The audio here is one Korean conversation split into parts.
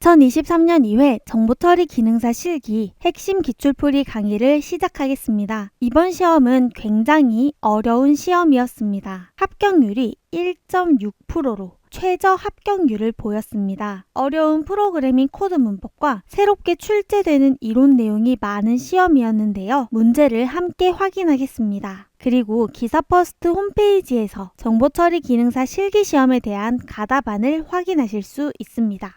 2023년 2회 정보처리 기능사 실기 핵심 기출풀이 강의를 시작하겠습니다. 이번 시험은 굉장히 어려운 시험이었습니다. 합격률이 1.6%로 최저 합격률을 보였습니다. 어려운 프로그래밍 코드 문법과 새롭게 출제되는 이론 내용이 많은 시험이었는데요. 문제를 함께 확인하겠습니다. 그리고 기사퍼스트 홈페이지에서 정보처리 기능사 실기시험에 대한 가답안을 확인하실 수 있습니다.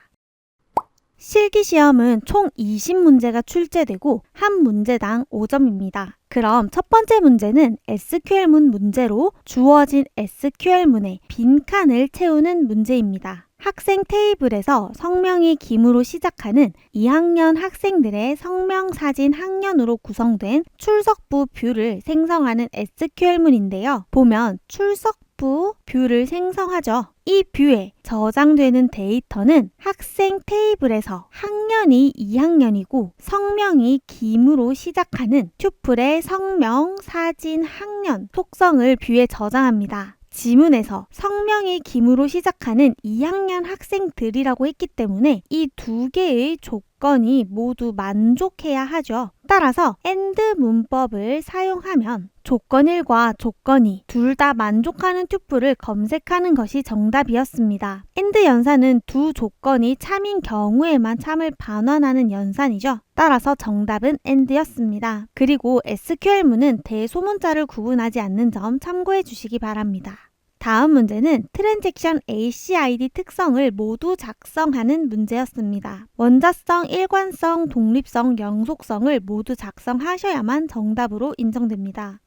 실기시험은 총 20문제가 출제되고 한 문제당 5점입니다. 그럼 첫 번째 문제는 SQL문 문제로 주어진 SQL문에 빈칸을 채우는 문제입니다. 학생 테이블에서 성명이 김으로 시작하는 2학년 학생들의 성명 사진 학년으로 구성된 출석부 뷰를 생성하는 SQL문인데요. 보면 출석부 뷰를 생성하죠. 이 뷰에 저장되는 데이터는 학생 테이블에서 학년이 2학년이고 성명이 김으로 시작하는 튜플의 성명, 사진, 학년 속성을 뷰에 저장합니다. 지문에서 성명이 김으로 시작하는 2학년 학생들이라고 했기 때문에 이 두 개의 조건이 모두 만족해야 하죠. 따라서 AND 문법을 사용하면 조건 1과 조건 2 둘 다 만족하는 튜플을 검색하는 것이 정답이었습니다. AND 연산은 두 조건이 참인 경우에만 참을 반환하는 연산이죠. 따라서 정답은 AND였습니다. 그리고 SQL문은 대소문자를 구분하지 않는 점 참고해 주시기 바랍니다. 다음 문제는 트랜잭션 ACID 특성을 모두 작성하는 문제였습니다. 원자성, 일관성, 독립성, 영속성을 모두 작성하셔야만 정답으로 인정됩니다.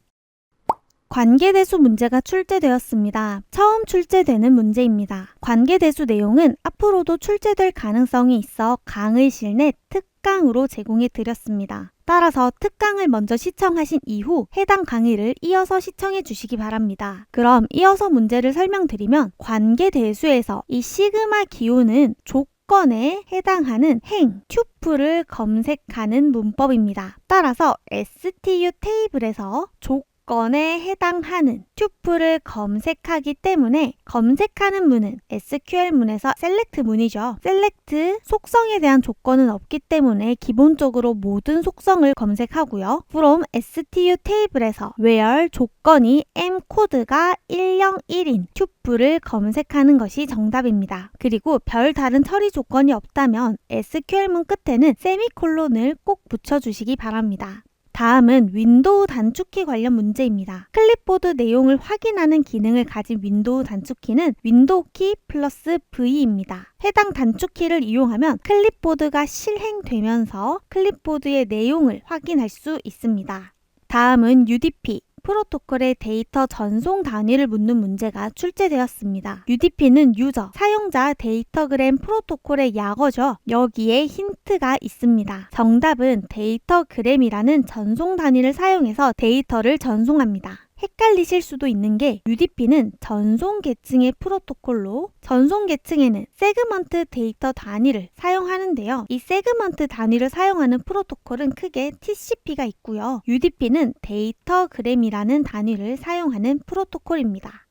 관계대수 문제가 출제되었습니다. 처음 출제되는 문제입니다. 관계대수 내용은 앞으로도 출제될 가능성이 있어 강의 실내 특강으로 제공해 드렸습니다. 따라서 특강을 먼저 시청하신 이후 해당 강의를 이어서 시청해 주시기 바랍니다. 그럼 이어서 문제를 설명드리면 관계대수에서 이 시그마 기호는 조건에 해당하는 행, 튜플을 검색하는 문법입니다. 따라서 STU 테이블에서 조건에 해당하는 튜플을 검색하기 때문에 검색하는 문은 SQL문에서 셀렉트 문이죠. 셀렉트 속성에 대한 조건은 없기 때문에 기본적으로 모든 속성을 검색하고요. from STU 테이블에서 where 조건이 m코드가 101인 튜플을 검색하는 것이 정답입니다. 그리고 별 다른 처리 조건이 없다면 SQL문 끝에는 세미콜론을 꼭 붙여주시기 바랍니다. 다음은 윈도우 단축키 관련 문제입니다. 클립보드 내용을 확인하는 기능을 가진 윈도우 단축키는 윈도우 키 플러스 V입니다. 해당 단축키를 이용하면 클립보드가 실행되면서 클립보드의 내용을 확인할 수 있습니다. 다음은 UDP 프로토콜의 데이터 전송 단위를 묻는 문제가 출제되었습니다. UDP는 유저, 사용자 데이터그램 프로토콜의 약어죠. 여기에 힌트가 있습니다. 정답은 데이터그램이라는 전송 단위를 사용해서 데이터를 전송합니다. 헷갈리실 수도 있는 게 UDP는 전송 계층의 프로토콜로 전송 계층에는 세그먼트 데이터 단위를 사용하는데요. 이 세그먼트 단위를 사용하는 프로토콜은 크게 TCP가 있고요. UDP는 데이터그램이라는 단위를 사용하는 프로토콜입니다.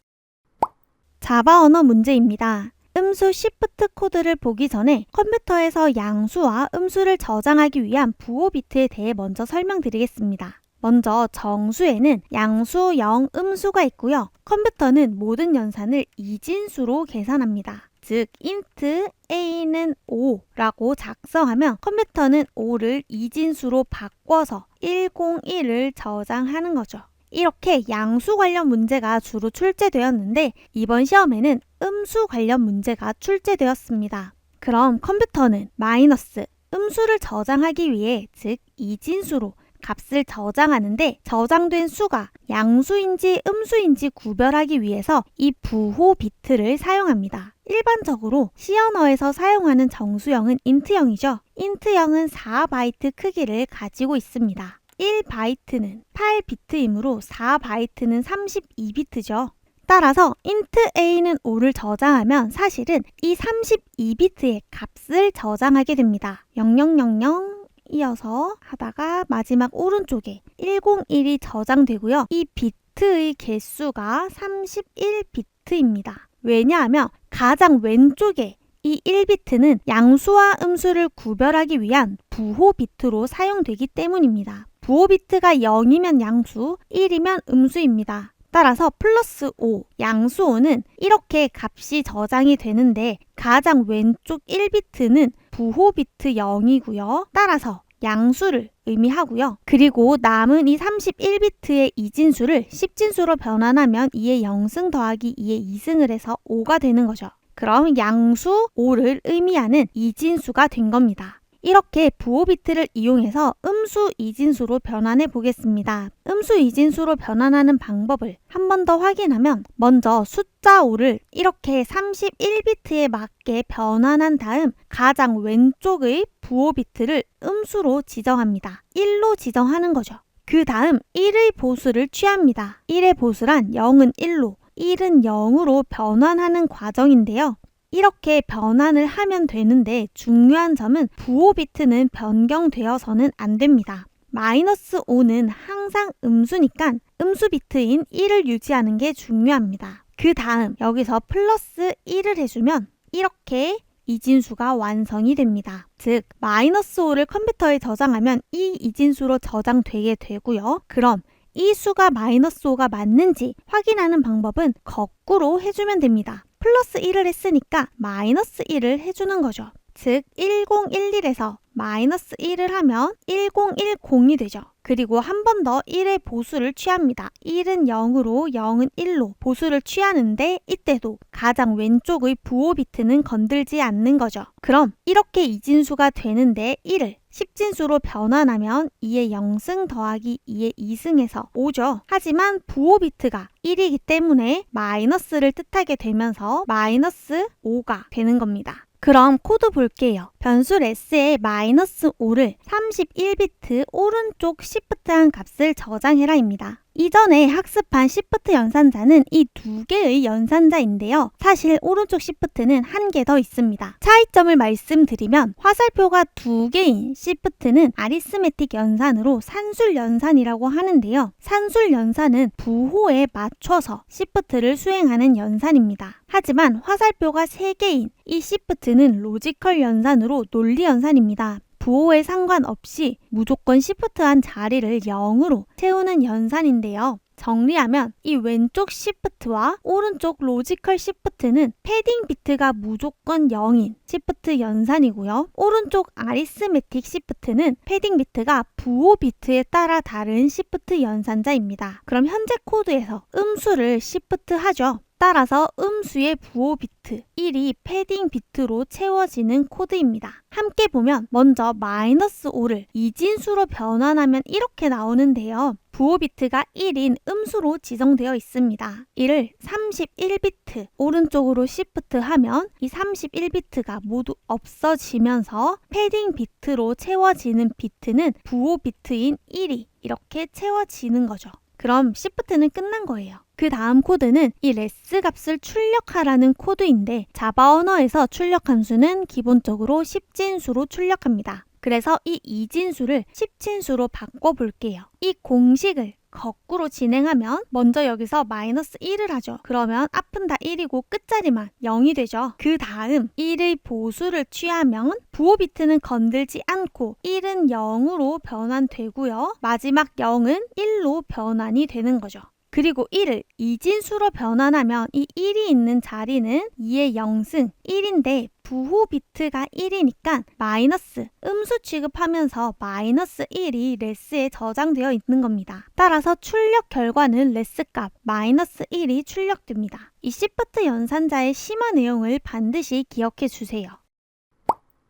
자바 언어 문제입니다. 음수 시프트 코드를 보기 전에 컴퓨터에서 양수와 음수를 저장하기 위한 부호 비트에 대해 먼저 설명드리겠습니다. 먼저 정수에는 양수, 영, 음수가 있고요. 컴퓨터는 모든 연산을 이진수로 계산합니다. 즉 int a는 5라고 작성하면 컴퓨터는 5를 이진수로 바꿔서 101을 저장하는 거죠. 이렇게 양수 관련 문제가 주로 출제되었는데 이번 시험에는 음수 관련 문제가 출제되었습니다. 그럼 컴퓨터는 마이너스 음수를 저장하기 위해 즉 이진수로 값을 저장하는데 저장된 수가 양수인지 음수인지 구별하기 위해서 이 부호 비트를 사용합니다. 일반적으로 C 언어에서 사용하는 정수형은 int형이죠. int형은 4바이트 크기를 가지고 있습니다. 1바이트는 8비트이므로 4바이트는 32비트죠. 따라서 int a는 5를 저장하면 사실은 이 32비트의 값을 저장하게 됩니다. 0000 이어서 하다가 마지막 오른쪽에 101이 저장되고요. 이 비트의 개수가 31비트입니다. 왜냐하면 가장 왼쪽에 이 1비트는 양수와 음수를 구별하기 위한 부호 비트로 사용되기 때문입니다. 부호 비트가 0이면 양수, 1이면 음수입니다. 따라서 플러스 5, 양수 5는 이렇게 값이 저장이 되는데 가장 왼쪽 1비트는 부호 비트 0이고요. 따라서 양수를 의미하고요. 그리고 남은 이 31비트의 이진수를 10진수로 변환하면 2의 0승 더하기 2의 2승을 해서 5가 되는 거죠. 그럼 양수 5를 의미하는 이진수가 된 겁니다. 이렇게 부호 비트를 이용해서 음수 이진수로 변환해 보겠습니다. 음수 이진수로 변환하는 방법을 한 번 더 확인하면 먼저 숫자 5를 이렇게 31비트에 맞게 변환한 다음 가장 왼쪽의 부호 비트를 음수로 지정합니다. 1로 지정하는 거죠. 그 다음 1의 보수를 취합니다. 1의 보수란 0은 1로, 1은 0으로 변환하는 과정인데요. 이렇게 변환을 하면 되는데 중요한 점은 부호 비트는 변경되어서는 안 됩니다. 마이너스 5는 항상 음수니까 음수 비트인 1을 유지하는 게 중요합니다. 그 다음 여기서 플러스 1을 해주면 이렇게 이진수가 완성이 됩니다. 즉 마이너스 5를 컴퓨터에 저장하면 이 이진수로 저장되게 되고요. 그럼 이 수가 마이너스 5가 맞는지 확인하는 방법은 거꾸로 해주면 됩니다. 플러스 1을 했으니까 마이너스 1을 해주는 거죠. 즉 1011에서 마이너스 1을 하면 1010이 되죠. 그리고 한 번 더 1의 보수를 취합니다. 1은 0으로 0은 1로 보수를 취하는데 이때도 가장 왼쪽의 부호 비트는 건들지 않는 거죠. 그럼 이렇게 이진수가 되는데 1을 10진수로 변환하면 2의 0승 더하기 2의 2승에서 5죠. 하지만 부호 비트가 1이기 때문에 마이너스를 뜻하게 되면서 마이너스 5가 되는 겁니다. 그럼 코드 볼게요. 변수 s에 마이너스 5를 31비트 오른쪽 시프트한 값을 저장해라입니다. 이전에 학습한 시프트 연산자는 이 두 개의 연산자인데요. 사실 오른쪽 시프트는 한 개 더 있습니다. 차이점을 말씀드리면 화살표가 두 개인 시프트는 아리스메틱 연산으로 산술 연산이라고 하는데요. 산술 연산은 부호에 맞춰서 시프트를 수행하는 연산입니다. 하지만 화살표가 세 개인 이 시프트는 로지컬 연산으로 논리 연산입니다. 부호에 상관없이 무조건 시프트한 자리를 0으로 채우는 연산인데요. 정리하면 이 왼쪽 시프트와 오른쪽 로지컬 시프트는 패딩 비트가 무조건 0인 시프트 연산이고요. 오른쪽 아리스메틱 시프트는 패딩 비트가 부호 비트에 따라 다른 시프트 연산자입니다. 그럼 현재 코드에서 음수를 시프트 하죠. 따라서 음수의 부호 비트 1이 패딩 비트로 채워지는 코드입니다. 함께 보면 먼저 마이너스 5를 이진수로 변환하면 이렇게 나오는데요. 부호 비트가 1인 음수로 지정되어 있습니다. 이를 31비트 오른쪽으로 시프트하면 이 31비트가 모두 없어지면서 패딩 비트로 채워지는 비트는 부호 비트인 1이 이렇게 채워지는 거죠. 그럼 시프트는 끝난 거예요. 그 다음 코드는 이 레스 값을 출력하라는 코드인데 자바 언어에서 출력 함수는 기본적으로 10진수로 출력합니다. 그래서 이 이진수를 10진수로 바꿔볼게요. 이 공식을 거꾸로 진행하면 먼저 여기서 마이너스 1을 하죠. 그러면 앞은 다 1이고 끝자리만 0이 되죠. 그 다음 1의 보수를 취하면 부호 비트는 건들지 않고 1은 0으로 변환되고요. 마지막 0은 1로 변환이 되는 거죠. 그리고 1을 이진수로 변환하면 이 1이 있는 자리는 2의 0승 1인데 부호 비트가 1이니까 마이너스 음수 취급하면서 마이너스 1이 레스에 저장되어 있는 겁니다. 따라서 출력 결과는 레스 값 마이너스 1이 출력됩니다. 이 시프트 연산자의 심화 내용을 반드시 기억해 주세요.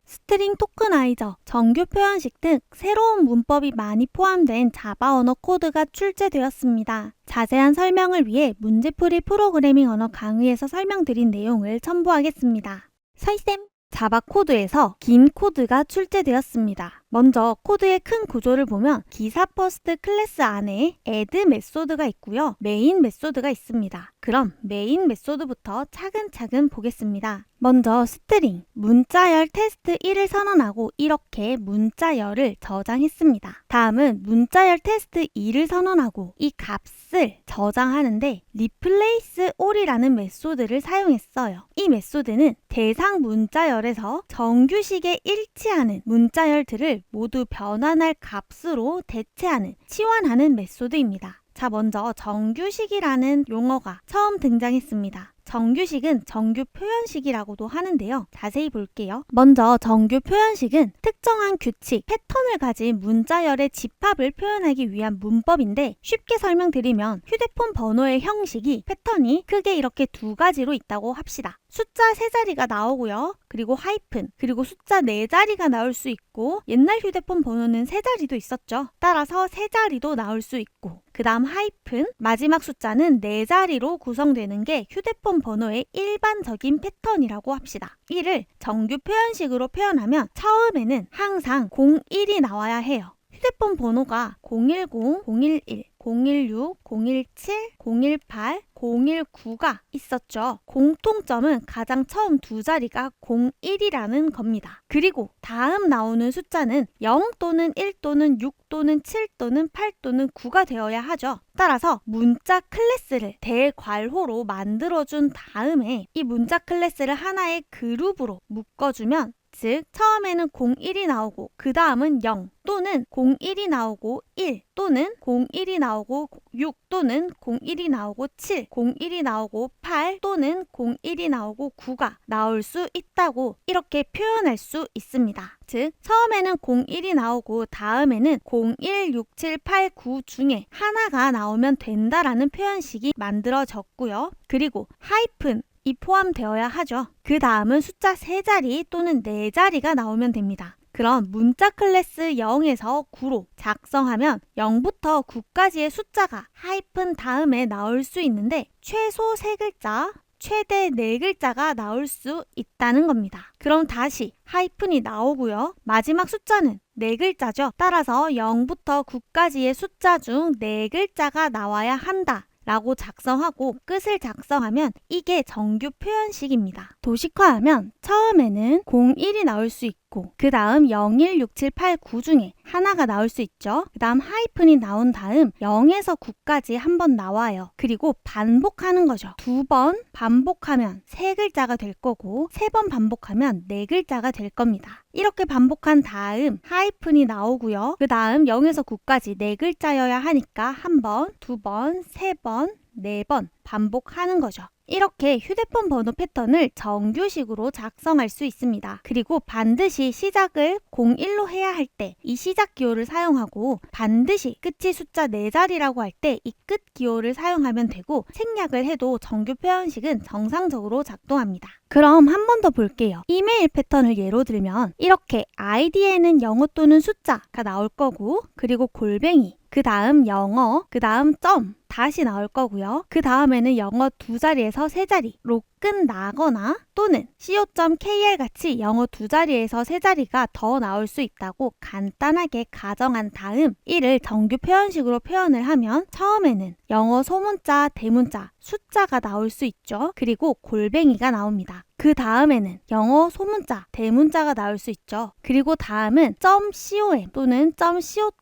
스트링 토크나이저, 정규 표현식 등 새로운 문법이 많이 포함된 자바 언어 코드가 출제되었습니다. 자세한 설명을 위해 문제풀이 프로그래밍 언어 강의에서 설명드린 내용을 첨부하겠습니다. 서희쌤! 자바 코드에서 긴 코드가 출제되었습니다. 먼저 코드의 큰 구조를 보면 기사 퍼스트 클래스 안에 add 메소드가 있고요. 메인 메소드가 있습니다. 그럼 메인 메소드부터 차근차근 보겠습니다. 먼저 스트링, 문자열 테스트 1을 선언하고 이렇게 문자열을 저장했습니다. 다음은 문자열 테스트 2를 선언하고 이 값을 저장하는데 replace all이라는 메소드를 사용했어요. 이 메소드는 대상 문자열에서 정규식에 일치하는 문자열들을 모두 변환할 값으로 대체하는 치환하는 메소드입니다. 자, 먼저 정규식이라는 용어가 처음 등장했습니다. 정규식은 정규 표현식이라고도 하는데요. 자세히 볼게요. 먼저 정규 표현식은 특정한 규칙, 패턴을 가진 문자열의 집합을 표현하기 위한 문법인데 쉽게 설명드리면 휴대폰 번호의 형식이 패턴이 크게 이렇게 두 가지로 있다고 합시다. 숫자 3자리가 나오고요. 그리고 하이픈, 그리고 숫자 4자리가 나올 수 있고 옛날 휴대폰 번호는 3자리도 있었죠. 따라서 3자리도 나올 수 있고 그 다음 하이픈, 마지막 숫자는 4자리로 구성되는 게 휴대폰 번호의 일반적인 패턴이라고 합시다. 이를 정규 표현식으로 표현하면 처음에는 항상 01이 나와야 해요. 휴대폰 번호가 010, 011, 016, 017, 018, 019가 있었죠. 공통점은 가장 처음 두 자리가 01이라는 겁니다. 그리고 다음 나오는 숫자는 0 또는 1 또는 6 또는 7 또는 8 또는 9가 되어야 하죠. 따라서 문자 클래스를 대괄호로 만들어준 다음에 이 문자 클래스를 하나의 그룹으로 묶어주면 즉 처음에는 01이 나오고 그 다음은 0 또는 01이 나오고 1 또는 01이 나오고 6 또는 01이 나오고 7, 01이 나오고 8 또는 01이 나오고 9가 나올 수 있다고 이렇게 표현할 수 있습니다. 즉 처음에는 01이 나오고 다음에는 01, 6, 7, 8, 9 중에 하나가 나오면 된다라는 표현식이 만들어졌고요. 그리고 하이픈 이 포함되어야 하죠. 그 다음은 숫자 3자리 또는 4자리가 나오면 됩니다. 그럼 문자 클래스 0에서 9로 작성하면 0부터 9까지의 숫자가 하이픈 다음에 나올 수 있는데 최소 3글자, 최대 4글자가 나올 수 있다는 겁니다. 그럼 다시 하이픈이 나오고요. 마지막 숫자는 4글자죠. 따라서 0부터 9까지의 숫자 중 4글자가 나와야 한다. 라고 작성하고 끝을 작성하면 이게 정규 표현식입니다. 도식화하면 처음에는 01이 나올 수 있고 그 다음 01, 6, 7, 8, 9 중에 하나가 나올 수 있죠. 그 다음 하이픈이 나온 다음 0에서 9까지 한 번 나와요. 그리고 반복하는 거죠. 2번 반복하면 3글자가 될 거고 3번 반복하면 4글자가 될 겁니다. 이렇게 반복한 다음 하이픈이 나오고요. 그 다음 0에서 9까지 4글자여야 하니까 한 번, 2번, 3번, 4번 반복하는 거죠. 이렇게 휴대폰 번호 패턴을 정규식으로 작성할 수 있습니다. 그리고 반드시 시작을 01로 해야 할 때 이 시작 기호를 사용하고 반드시 끝이 숫자 4자리라고 할 때 이 끝 기호를 사용하면 되고 생략을 해도 정규 표현식은 정상적으로 작동합니다. 그럼 한 번 더 볼게요. 이메일 패턴을 예로 들면 이렇게 아이디에는 영어 또는 숫자가 나올 거고 그리고 골뱅이 그 다음 영어, 그 다음 점 다시 나올 거고요. 그 다음에는 영어 2자리에서 3자리로 끝나거나 또는 co.kr 같이 영어 2자리에서 3자리가 더 나올 수 있다고 간단하게 가정한 다음 이를 정규 표현식으로 표현을 하면 처음에는 영어 소문자, 대문자, 숫자가 나올 수 있죠. 그리고 골뱅이가 나옵니다. 그 다음에는 영어 소문자, 대문자가 나올 수 있죠. 그리고 다음은 .com 또는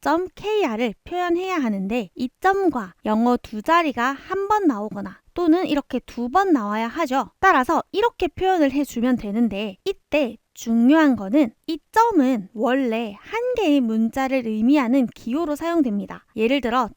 .co.kr을 표현해야 하는데 이 점과 영어 2자리가 한 번 나오거나 또는 이렇게 2번 나와야 하죠. 따라서 이렇게 표현을 해주면 되는데 이때 중요한 거는 이 점은 원래 한 개의 문자를 의미하는 기호로 사용됩니다. 예를 들어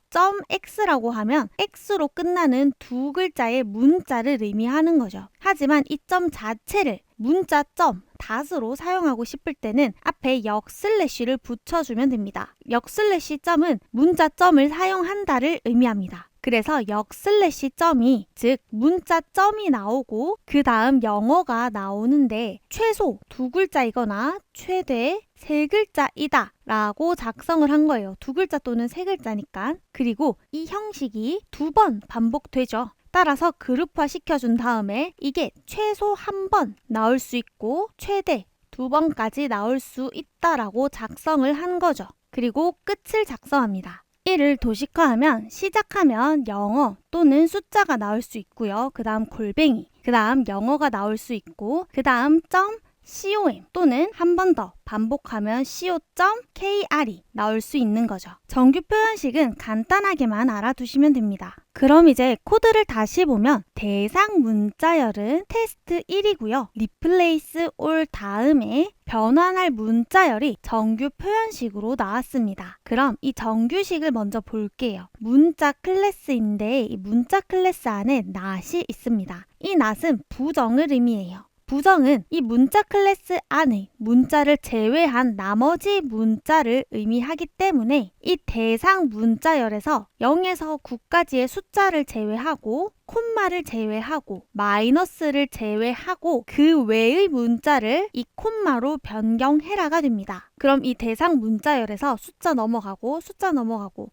.x라고 하면 x로 끝나는 2글자의 문자를 의미하는 거죠. 하지만 이 점 자체를 문자 점 닷으로 사용하고 싶을 때는 앞에 역슬래시를 붙여주면 됩니다. 역슬래시 점은 문자 점을 사용한다를 의미합니다. 그래서 역슬래시 점이 즉 문자 점이 나오고 그 다음 영어가 나오는데 최소 2글자이거나 최대 3글자이다 라고 작성을 한 거예요. 2글자 또는 3글자니까. 그리고 이 형식이 2번 반복되죠. 따라서 그룹화 시켜준 다음에 이게 최소 한 번 나올 수 있고 최대 2번까지 나올 수 있다라고 작성을 한 거죠. 그리고 끝을 작성합니다. 이를 도식화하면 시작하면 영어 또는 숫자가 나올 수 있고요. 그 다음 골뱅이, 그 다음 영어가 나올 수 있고 그 다음 com 또는 한 번 더 반복하면 co.kr이 나올 수 있는 거죠. 정규 표현식은 간단하게만 알아두시면 됩니다. 그럼 이제 코드를 다시 보면 대상 문자열은 테스트 1이고요. replace all 다음에 변환할 문자열이 정규 표현식으로 나왔습니다. 그럼 이 정규식을 먼저 볼게요. 문자 클래스인데 이 문자 클래스 안에 not이 있습니다. 이 not은 부정을 의미해요. 부정은 이 문자 클래스 안에 문자를 제외한 나머지 문자를 의미하기 때문에 이 대상 문자열에서 0에서 9까지의 숫자를 제외하고 콤마를 제외하고 마이너스를 제외하고 그 외의 문자를 이 콤마로 변경해라가 됩니다. 그럼 이 대상 문자열에서 숫자 넘어가고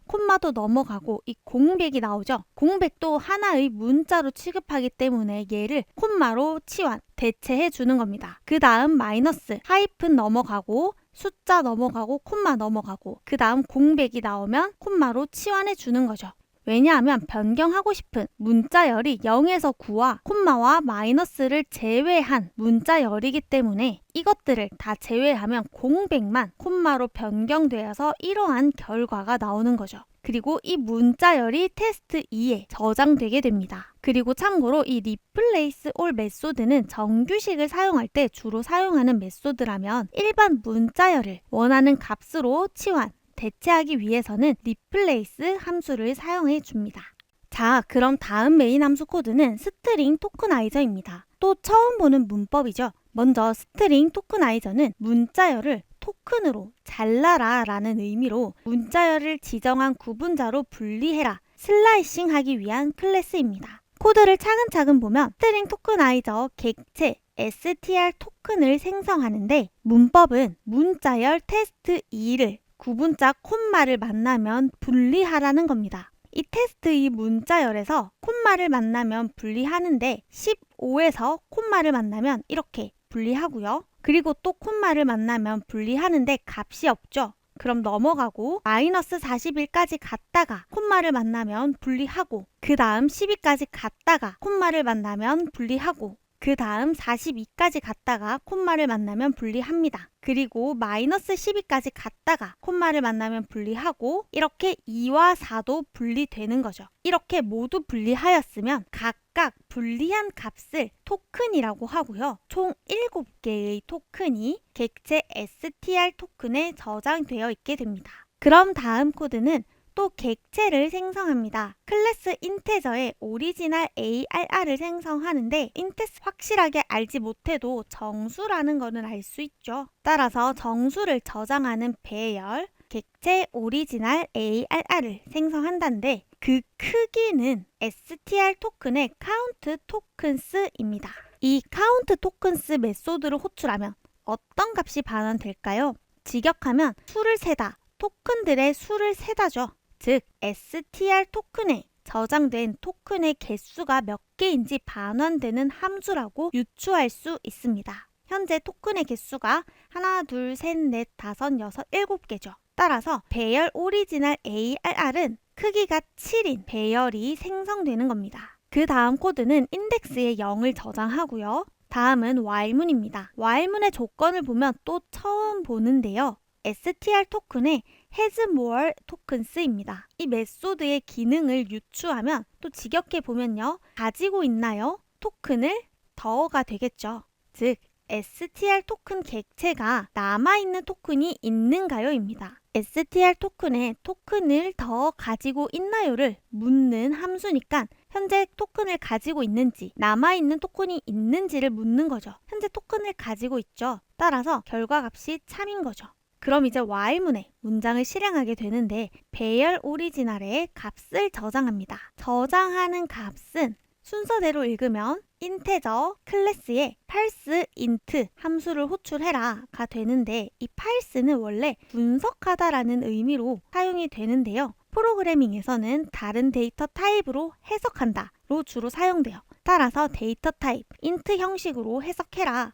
콤마도 넘어가고 이 공백이 나오죠. 공백도 하나의 문자로 취급하기 때문에 얘를 콤마로 치환, 대체해 주는 겁니다. 그 다음 마이너스, 하이픈 넘어가고 숫자 넘어가고 콤마 넘어가고 그 다음 공백이 나오면 콤마로 치환해 주는 거죠. 왜냐하면 변경하고 싶은 문자열이 0에서 9와 콤마와 마이너스를 제외한 문자열이기 때문에 이것들을 다 제외하면 공백만 콤마로 변경되어서 이러한 결과가 나오는 거죠. 그리고 이 문자열이 테스트 2에 저장되게 됩니다. 그리고 참고로 이 replace all 메소드는 정규식을 사용할 때 주로 사용하는 메소드라면 일반 문자열을 원하는 값으로 치환, 대체하기 위해서는 replace 함수를 사용해 줍니다. 자, 그럼 다음 메인 함수 코드는 스트링 토크나이저입니다. 또 처음 보는 문법이죠. 먼저 스트링 토크나이저는 문자열을 토큰으로 잘라라 라는 의미로 문자열을 지정한 구분자로 분리해라, 슬라이싱 하기 위한 클래스입니다. 코드를 차근차근 보면 스트링 토크나이저 객체 str 토큰을 생성하는데 문법은 문자열 테스트 2를 구분자 콤마를 만나면 분리하라는 겁니다. 이 테스트 2 문자열에서 콤마를 만나면 분리하는데 15에서 콤마를 만나면 이렇게 분리하고요. 그리고 또 콤마를 만나면 분리하는데 값이 없죠. 그럼 넘어가고 마이너스 41까지 갔다가 콤마를 만나면 분리하고 그 다음 12까지 갔다가 콤마를 만나면 분리하고 그 다음 42까지 갔다가 콤마를 만나면 분리합니다. 그리고 마이너스 12까지 갔다가 콤마를 만나면 분리하고 이렇게 2와 4도 분리되는 거죠. 이렇게 모두 분리하였으면 각각 분리한 값을 토큰이라고 하고요. 총 7개의 토큰이 객체 str 토큰에 저장되어 있게 됩니다. 그럼 다음 코드는 또 객체를 생성합니다. 클래스 인테저의 오리지널 ARR을 생성하는데 인테스 확실하게 알지 못해도 정수라는 거는 알 수 있죠. 따라서 정수를 저장하는 배열 객체 오리지널 ARR을 생성한다는데 그 크기는 str 토큰의 count tokens입니다. 이 count tokens 메소드를 호출하면 어떤 값이 반환될까요? 직역하면 수를 세다, 토큰들의 수를 세다죠. 즉 str 토큰에 저장된 토큰의 개수가 몇 개인지 반환되는 함수라고 유추할 수 있습니다. 현재 토큰의 개수가 하나, 둘, 셋, 넷, 다섯, 여섯, 7개죠. 따라서 배열 오리지널 ARR은 크기가 7인 배열이 생성되는 겁니다. 그 다음 코드는 인덱스에 0을 저장하고요. 다음은 while문입니다. while문의 조건을 보면 또 처음 보는데요. str 토큰에 has more tokens입니다. 이 메소드의 기능을 유추하면 또 직역해 보면요. 가지고 있나요? 토큰을 더가 되겠죠. 즉 str 토큰 객체가 남아있는 토큰이 있는가요? 입니다. str 토큰에 토큰을 더 가지고 있나요를 묻는 함수니까 현재 토큰을 가지고 있는지 남아있는 토큰이 있는지를 묻는 거죠. 현재 토큰을 가지고 있죠. 따라서 결과값이 참인 거죠. 그럼 이제 while문에 문장을 실행하게 되는데 배열 오리지널에 값을 저장합니다. 저장하는 값은 순서대로 읽으면 인테저 클래스에 parse int 함수를 호출해라가 되는데 이 parse는 원래 분석하다라는 의미로 사용이 되는데요. 프로그래밍에서는 다른 데이터 타입으로 해석한다로 주로 사용돼요. 따라서 데이터 타입 int 형식으로 해석해라.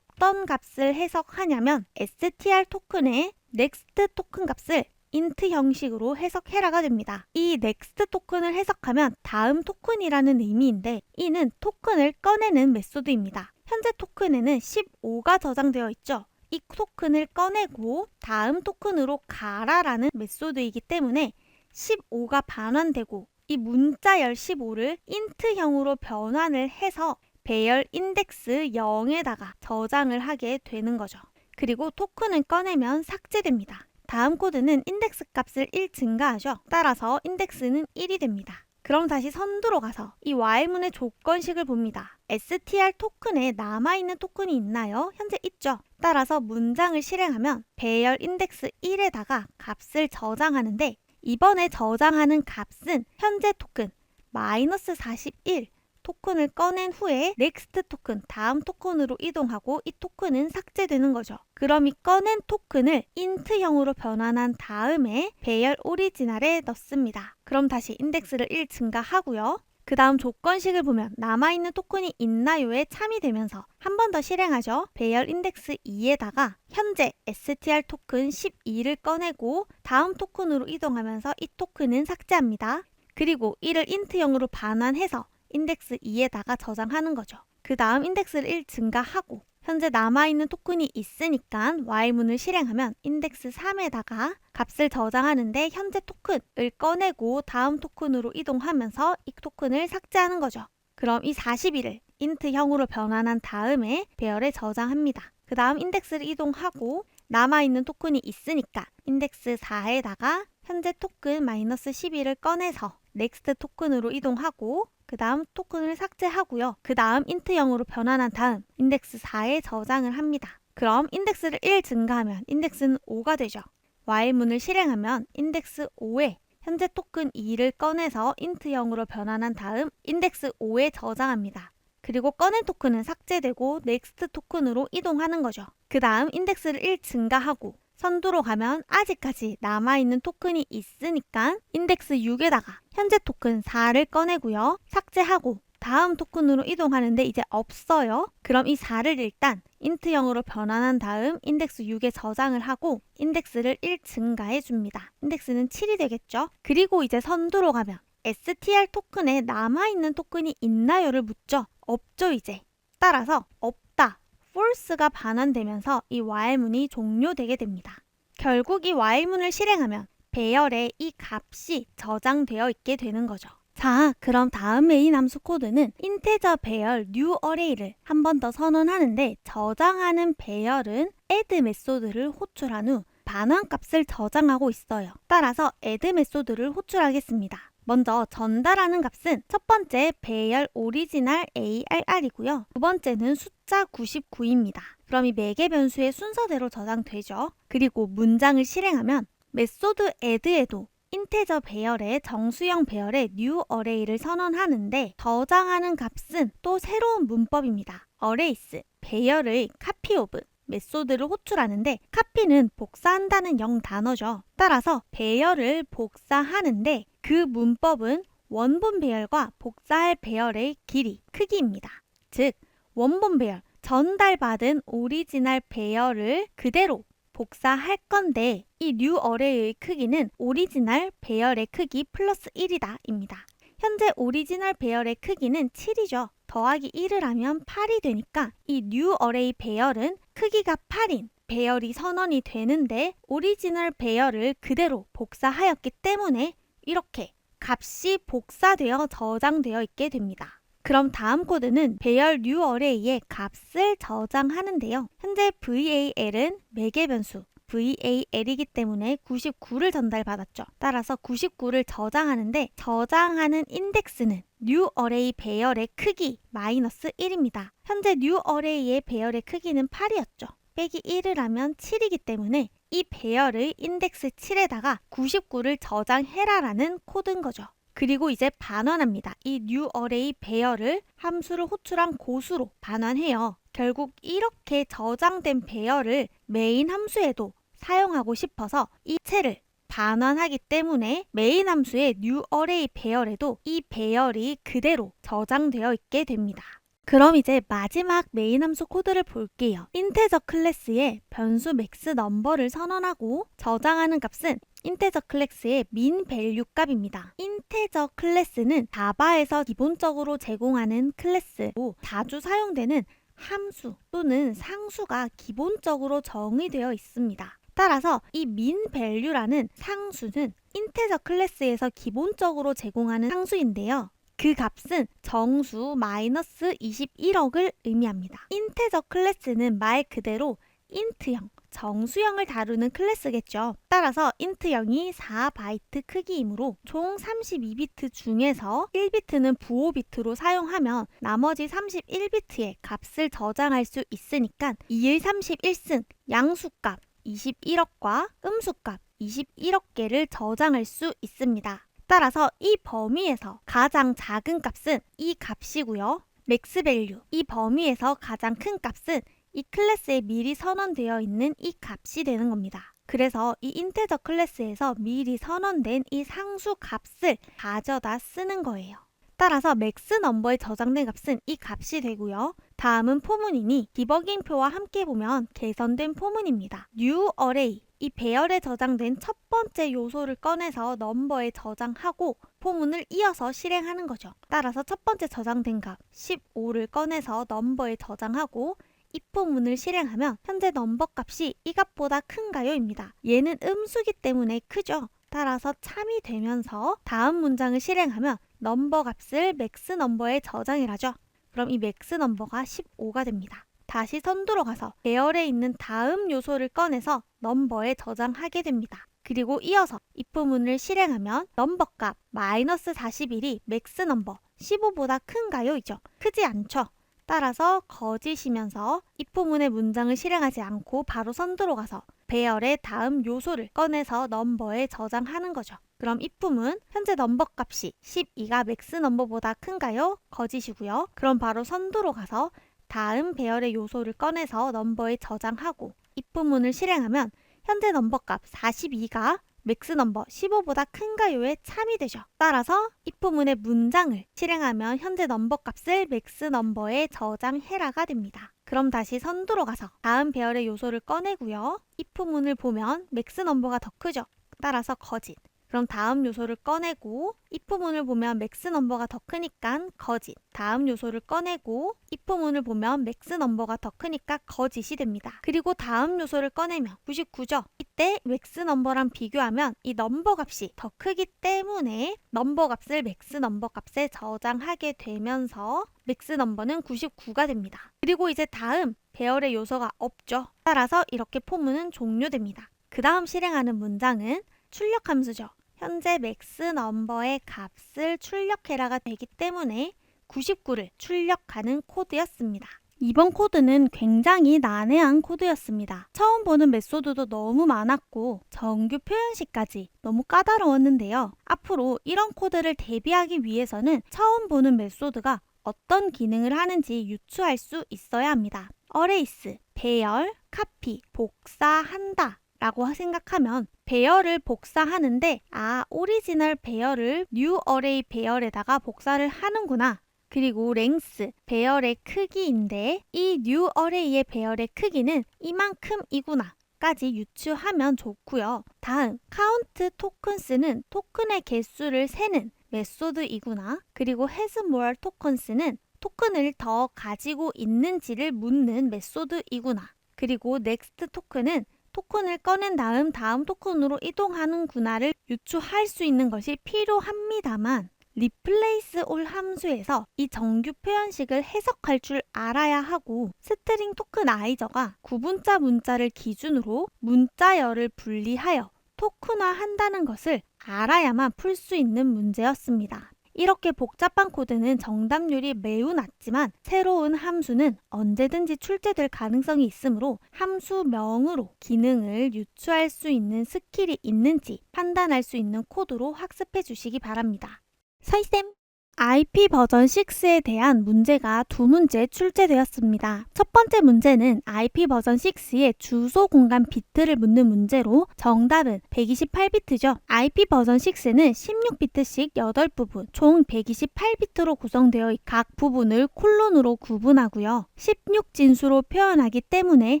어떤 값을 해석하냐면 str 토큰의 next 토큰 값을 int 형식으로 해석해라가 됩니다. 이 next 토큰을 해석하면 다음 토큰이라는 의미인데 이는 토큰을 꺼내는 메소드입니다. 현재 토큰에는 15가 저장되어 있죠. 이 토큰을 꺼내고 다음 토큰으로 가라라는 메소드이기 때문에 15가 반환되고 이 문자열 15를 int형으로 변환을 해서 배열 인덱스 0에다가 저장을 하게 되는 거죠. 그리고 토큰을 꺼내면 삭제됩니다. 다음 코드는 인덱스 값을 1 증가하죠. 따라서 인덱스는 1이 됩니다. 그럼 다시 선두로 가서 이 while문의 조건식을 봅니다. str 토큰에 남아있는 토큰이 있나요? 현재 있죠. 따라서 문장을 실행하면 배열 인덱스 1에다가 값을 저장하는데 이번에 저장하는 값은 현재 토큰 -41 토큰을 꺼낸 후에 next 토큰, 다음 토큰으로 이동하고 이 토큰은 삭제되는 거죠. 그럼 이 꺼낸 토큰을 int형으로 변환한 다음에 배열 오리지널에 넣습니다. 그럼 다시 인덱스를 1 증가하고요. 그 다음 조건식을 보면 남아있는 토큰이 있나요에 참이 되면서 한 번 더 실행하죠. 배열 인덱스 2에다가 현재 str 토큰 12를 꺼내고 다음 토큰으로 이동하면서 이 토큰은 삭제합니다. 그리고 이를 int형으로 반환해서 인덱스 2에다가 저장하는 거죠. 그 다음 인덱스를 1 증가하고 현재 남아있는 토큰이 있으니까 while문을 실행하면 인덱스 3에다가 값을 저장하는데 현재 토큰을 꺼내고 다음 토큰으로 이동하면서 이 토큰을 삭제하는 거죠. 그럼 이 41을 int형으로 변환한 다음에 배열에 저장합니다. 그 다음 인덱스를 이동하고 남아있는 토큰이 있으니까 인덱스 4에다가 현재 토큰 -12를 꺼내서 next 토큰으로 이동하고 그 다음 토큰을 삭제하고요. 그 다음 int형으로 변환한 다음 인덱스 4에 저장을 합니다. 그럼 인덱스를 1 증가하면 인덱스는 5가 되죠. while문을 실행하면 인덱스 5에 현재 토큰 2를 꺼내서 int형으로 변환한 다음 인덱스 5에 저장합니다. 그리고 꺼낸 토큰은 삭제되고 next 토큰으로 이동하는 거죠. 그 다음 인덱스를 1 증가하고 선두로 가면 아직까지 남아있는 토큰이 있으니까 인덱스 6에다가 현재 토큰 4를 꺼내고요. 삭제하고 다음 토큰으로 이동하는데 이제 없어요. 그럼 이 4를 일단 int형으로 변환한 다음 인덱스 6에 저장을 하고 인덱스를 1 증가해 줍니다. 인덱스는 7이 되겠죠. 그리고 이제 선두로 가면 str 토큰에 남아있는 토큰이 있나요를 묻죠. 없죠 이제. 따라서 없다. false가 반환되면서 이 while문이 종료되게 됩니다. 결국 이 while문을 실행하면 배열에 이 값이 저장되어 있게 되는 거죠. 자, 그럼 다음 메인 함수 코드는 인테저 배열 new array를 한 번 더 선언하는데 저장하는 배열은 add 메소드를 호출한 후 반환값을 저장하고 있어요. 따라서 add 메소드를 호출하겠습니다. 먼저 전달하는 값은 첫 번째 배열 오리지널 ARR이고요. 두 번째는 숫자 99입니다. 그럼 이 매개 변수의 순서대로 저장되죠. 그리고 문장을 실행하면 메소드 add에도 인테저 배열의 정수형 배열의 new array를 선언하는데 저장하는 값은 또 새로운 문법입니다. arrays, 배열의 copy of 메소드를 호출하는데 copy는 복사한다는 영단어죠. 따라서 배열을 복사하는데 그 문법은 원본 배열과 복사할 배열의 길이, 크기입니다. 즉, 원본 배열, 전달받은 오리지널 배열을 그대로 복사할 건데 이 new array의 크기는 오리지널 배열의 크기 플러스 1이다 입니다. 현재 오리지널 배열의 크기는 7이죠. 더하기 1을 하면 8이 되니까 이 new array 배열은 크기가 8인 배열이 선언이 되는데 오리지널 배열을 그대로 복사하였기 때문에 이렇게 값이 복사되어 저장되어 있게 됩니다. 그럼 다음 코드는 배열 new array의 값을 저장하는데요. 현재 VAL은 매개 변수 VAL이기 때문에 99를 전달받았죠. 따라서 99를 저장하는데 저장하는 인덱스는 new array 배열의 크기 -1입니다. 현재 new array의 배열의 크기는 8이었죠. 빼기 1을 하면 7이기 때문에 이 배열의 인덱스 7에다가 99를 저장해라라는 코드인 거죠. 그리고 이제 반환합니다. 이 new array 배열을 함수를 호출한 고수로 반환해요. 결국 이렇게 저장된 배열을 메인 함수에도 사용하고 싶어서 이 체를 반환하기 때문에 메인 함수의 new array 배열에도 이 배열이 그대로 저장되어 있게 됩니다. 그럼 이제 마지막 메인 함수 코드를 볼게요. 인테저 클래스에 변수 맥스 넘버를 선언하고 저장하는 값은 인테저 클래스의 min 밸류 값입니다. 인테저 클래스는 자바에서 기본적으로 제공하는 클래스로 자주 사용되는 함수 또는 상수가 기본적으로 정의되어 있습니다. 따라서 이 min value라는 상수는 인테저 클래스에서 기본적으로 제공하는 상수인데요. 그 값은 정수 마이너스 21억을 의미합니다. 인테저 클래스는 말 그대로 int형, 정수형을 다루는 클래스겠죠. 따라서 int형이 4바이트 크기이므로 총 32비트 중에서 1비트는 부호 비트로 사용하면 나머지 31비트의 값을 저장할 수 있으니까 2의 31승 양수값 21억과 음수값 21억 개를 저장할 수 있습니다. 따라서 이 범위에서 가장 작은 값은 이 값이고요. 맥스 밸류, 이 범위에서 가장 큰 값은 이 클래스에 미리 선언되어 있는 이 값이 되는 겁니다. 그래서 이 인테저 클래스에서 미리 선언된 이 상수 값을 가져다 쓰는 거예요. 따라서 맥스 넘버에 저장된 값은 이 값이 되고요. 다음은 포문이니 디버깅표와 함께 보면 개선된 포문입니다. new array, 이 배열에 저장된 첫 번째 요소를 꺼내서 넘버에 저장하고 포문을 이어서 실행하는 거죠. 따라서 첫 번째 저장된 값 15를 꺼내서 넘버에 저장하고 이 포문을 실행하면 현재 넘버 값이 이 값보다 큰가요? 입니다. 얘는 음수기 때문에 크죠. 따라서 참이 되면서 다음 문장을 실행하면 넘버 값을 맥스 넘버에 저장이라죠. 그럼 이 맥스 넘버가 15가 됩니다. 다시 선두로 가서 배열에 있는 다음 요소를 꺼내서 넘버에 저장하게 됩니다. 그리고 이어서 이 부분을 실행하면 넘버 값 마이너스 41이 맥스 넘버 15보다 큰가요? 이죠. 크지 않죠. 따라서 거짓이면서 이 부분의 문장을 실행하지 않고 바로 선두로 가서 배열의 다음 요소를 꺼내서 넘버에 저장하는 거죠. 그럼 if은 현재 넘버 값이 12가 맥스 넘버보다 큰가요? 거짓이고요. 그럼 바로 선두로 가서 다음 배열의 요소를 꺼내서 넘버에 저장하고 if문을 실행하면 현재 넘버 값 42가 맥스 넘버 15보다 큰가요의 참이 되죠. 따라서 if문의 문장을 실행하면 현재 넘버 값을 맥스 넘버에 저장해라가 됩니다. 그럼 다시 선두로 가서 다음 배열의 요소를 꺼내고요. if문을 보면 맥스 넘버가 더 크죠. 따라서 거짓. 그럼 다음 요소를 꺼내고 if문을 보면 맥스 넘버가 더 크니까 거짓. 다음 요소를 꺼내고 if문을 보면 맥스 넘버가 더 크니까 거짓이 됩니다. 그리고 다음 요소를 꺼내면 99죠. 이때 맥스 넘버랑 비교하면 이 넘버 값이 더 크기 때문에 넘버 값을 맥스 넘버 값에 저장하게 되면서 맥스 넘버는 99가 됩니다. 그리고 이제 다음 배열의 요소가 없죠. 따라서 이렇게 포문은 종료됩니다. 그 다음 실행하는 문장은 출력 함수죠. 현재 맥스 넘버의 값을 출력해라가 되기 때문에 99를 출력하는 코드였습니다. 이번 코드는 굉장히 난해한 코드였습니다. 처음 보는 메소드도 너무 많았고 정규 표현식까지 너무 까다로웠는데요. 앞으로 이런 코드를 대비하기 위해서는 처음 보는 메소드가 어떤 기능을 하는지 유추할 수 있어야 합니다. 어레이스, 배열, 카피, 복사한다 라고 생각하면 배열을 복사하는데 오리지널 배열을 new array 배열에다가 복사를 하는구나. 그리고 랭스, 배열의 크기인데 이 new array의 배열의 크기는 이만큼이구나 까지 유추하면 좋고요. 다음 count tokens는 토큰의 개수를 세는 메소드이구나. 그리고 has more tokens는 토큰을 더 가지고 있는지를 묻는 메소드이구나. 그리고 next 토큰은 토큰을 꺼낸 다음 토큰으로 이동하는구나를 유추할 수 있는 것이 필요합니다만 replace all 함수에서 이 정규 표현식을 해석할 줄 알아야 하고 스트링 토크나이저가 구분자 문자를 기준으로 문자열을 분리하여 토큰화한다는 것을 알아야만 풀 수 있는 문제였습니다. 이렇게 복잡한 코드는 정답률이 매우 낮지만 새로운 함수는 언제든지 출제될 가능성이 있으므로 함수명으로 기능을 유추할 수 있는 스킬이 있는지 판단할 수 있는 코드로 학습해 주시기 바랍니다. 서희쌤! IP 버전 6에 대한 문제가 두 문제 출제되었습니다. 첫 번째 문제는 IP 버전 6의 주소 공간 비트를 묻는 문제로 정답은 128비트죠. IP 버전 6는 16비트씩 8부분, 총 128비트로 구성되어 각 부분을 콜론으로 구분하고요. 16진수로 표현하기 때문에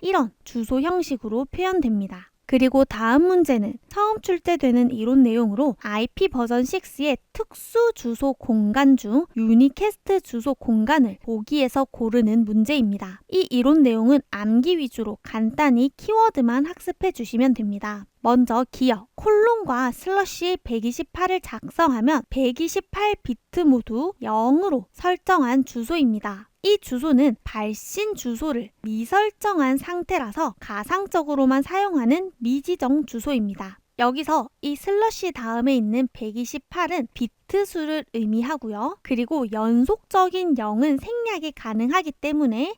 이런 주소 형식으로 표현됩니다. 그리고 다음 문제는 처음 출제되는 이론 내용으로 IP 버전 6의 특수 주소 공간 중 유니캐스트 주소 공간을 보기에서 고르는 문제입니다. 이 이론 내용은 암기 위주로 간단히 키워드만 학습해 주시면 됩니다. 먼저 기억, 콜론과 슬러시 128을 작성하면 128비트 모두 0으로 설정한 주소입니다. 이 주소는 발신 주소를 미설정한 상태라서 가상적으로만 사용하는 미지정 주소입니다. 여기서 이 슬러시 다음에 있는 128은 비트 수를 의미하고요. 그리고 연속적인 0은 생략이 가능하기 때문에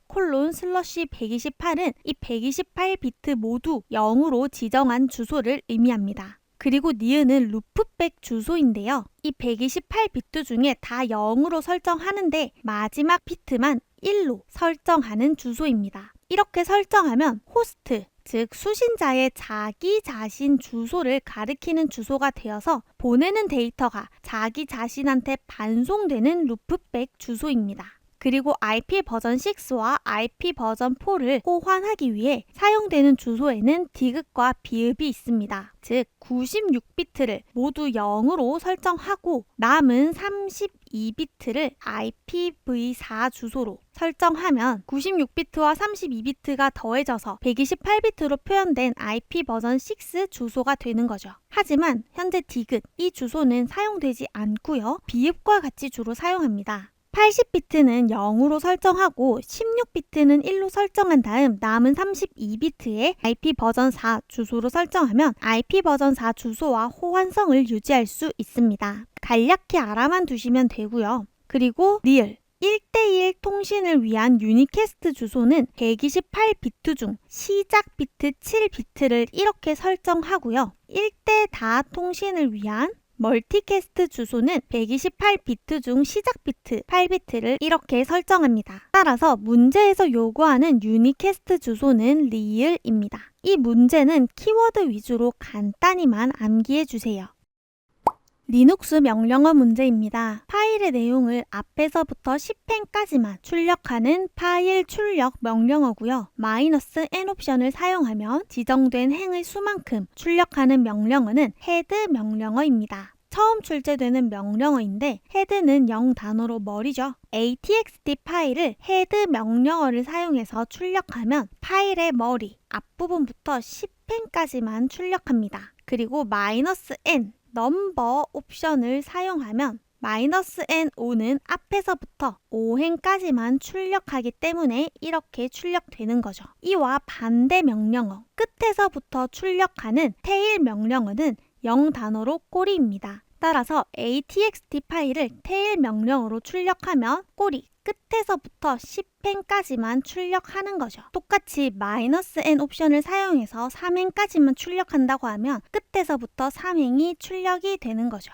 콜론 슬러시 128은 이 128비트 모두 0으로 지정한 주소를 의미합니다. 그리고 니은은 루프백 주소인데요. 이 128비트 중에 다 0으로 설정하는데 마지막 비트만 1로 설정하는 주소입니다. 이렇게 설정하면 호스트, 즉 수신자의 자기 자신 주소를 가리키는 주소가 되어서 보내는 데이터가 자기 자신한테 반송되는 루프백 주소입니다. 그리고 IP 버전 6와 IP 버전 4를 호환하기 위해 사용되는 주소에는 디귿과 비읍이 있습니다. 즉 96비트를 모두 0으로 설정하고 남은 32비트를 IPv4 주소로 설정하면 96비트와 32비트가 더해져서 128비트로 표현된 IP 버전 6 주소가 되는 거죠. 하지만 현재 디귿, 이 주소는 사용되지 않고요. 비읍과 같이 주로 사용합니다. 80비트는 0으로 설정하고 16비트는 1로 설정한 다음 남은 32비트에 IP 버전 4 주소로 설정하면 IP 버전 4 주소와 호환성을 유지할 수 있습니다. 간략히 알아만 두시면 되고요. 그리고 리얼 1대1 통신을 위한 유니캐스트 주소는 128비트 중 시작 비트 7비트를 이렇게 설정하고요. 1대 다 통신을 위한 멀티캐스트 주소는 128비트 중 시작 비트 8비트를 이렇게 설정합니다. 따라서 문제에서 요구하는 유니캐스트 주소는 리을입니다. 이 문제는 키워드 위주로 간단히만 암기해 주세요. 리눅스 명령어 문제입니다. 파일의 내용을 앞에서부터 10행까지만 출력하는 파일 출력 명령어고요. -n 옵션을 사용하면 지정된 행의 수만큼 출력하는 명령어는 헤드 명령어입니다. 처음 출제되는 명령어인데 헤드는 0단어로 머리죠. ATXT 파일을 헤드 명령어를 사용해서 출력하면 파일의 머리 앞부분부터 10행까지만 출력합니다. 그리고 -n 넘버 옵션을 사용하면 -n5는 앞에서부터 5행까지만 출력하기 때문에 이렇게 출력되는 거죠. 이와 반대 명령어, 끝에서부터 출력하는 테일 명령어는 0단어로 꼬리입니다. 따라서 ATXT 파일을 테일 명령어로 출력하면 꼬리, 끝에서부터 10행까지만 출력하는 거죠. 똑같이 -n 옵션을 사용해서 3행까지만 출력한다고 하면 끝에서부터 3행이 출력이 되는 거죠.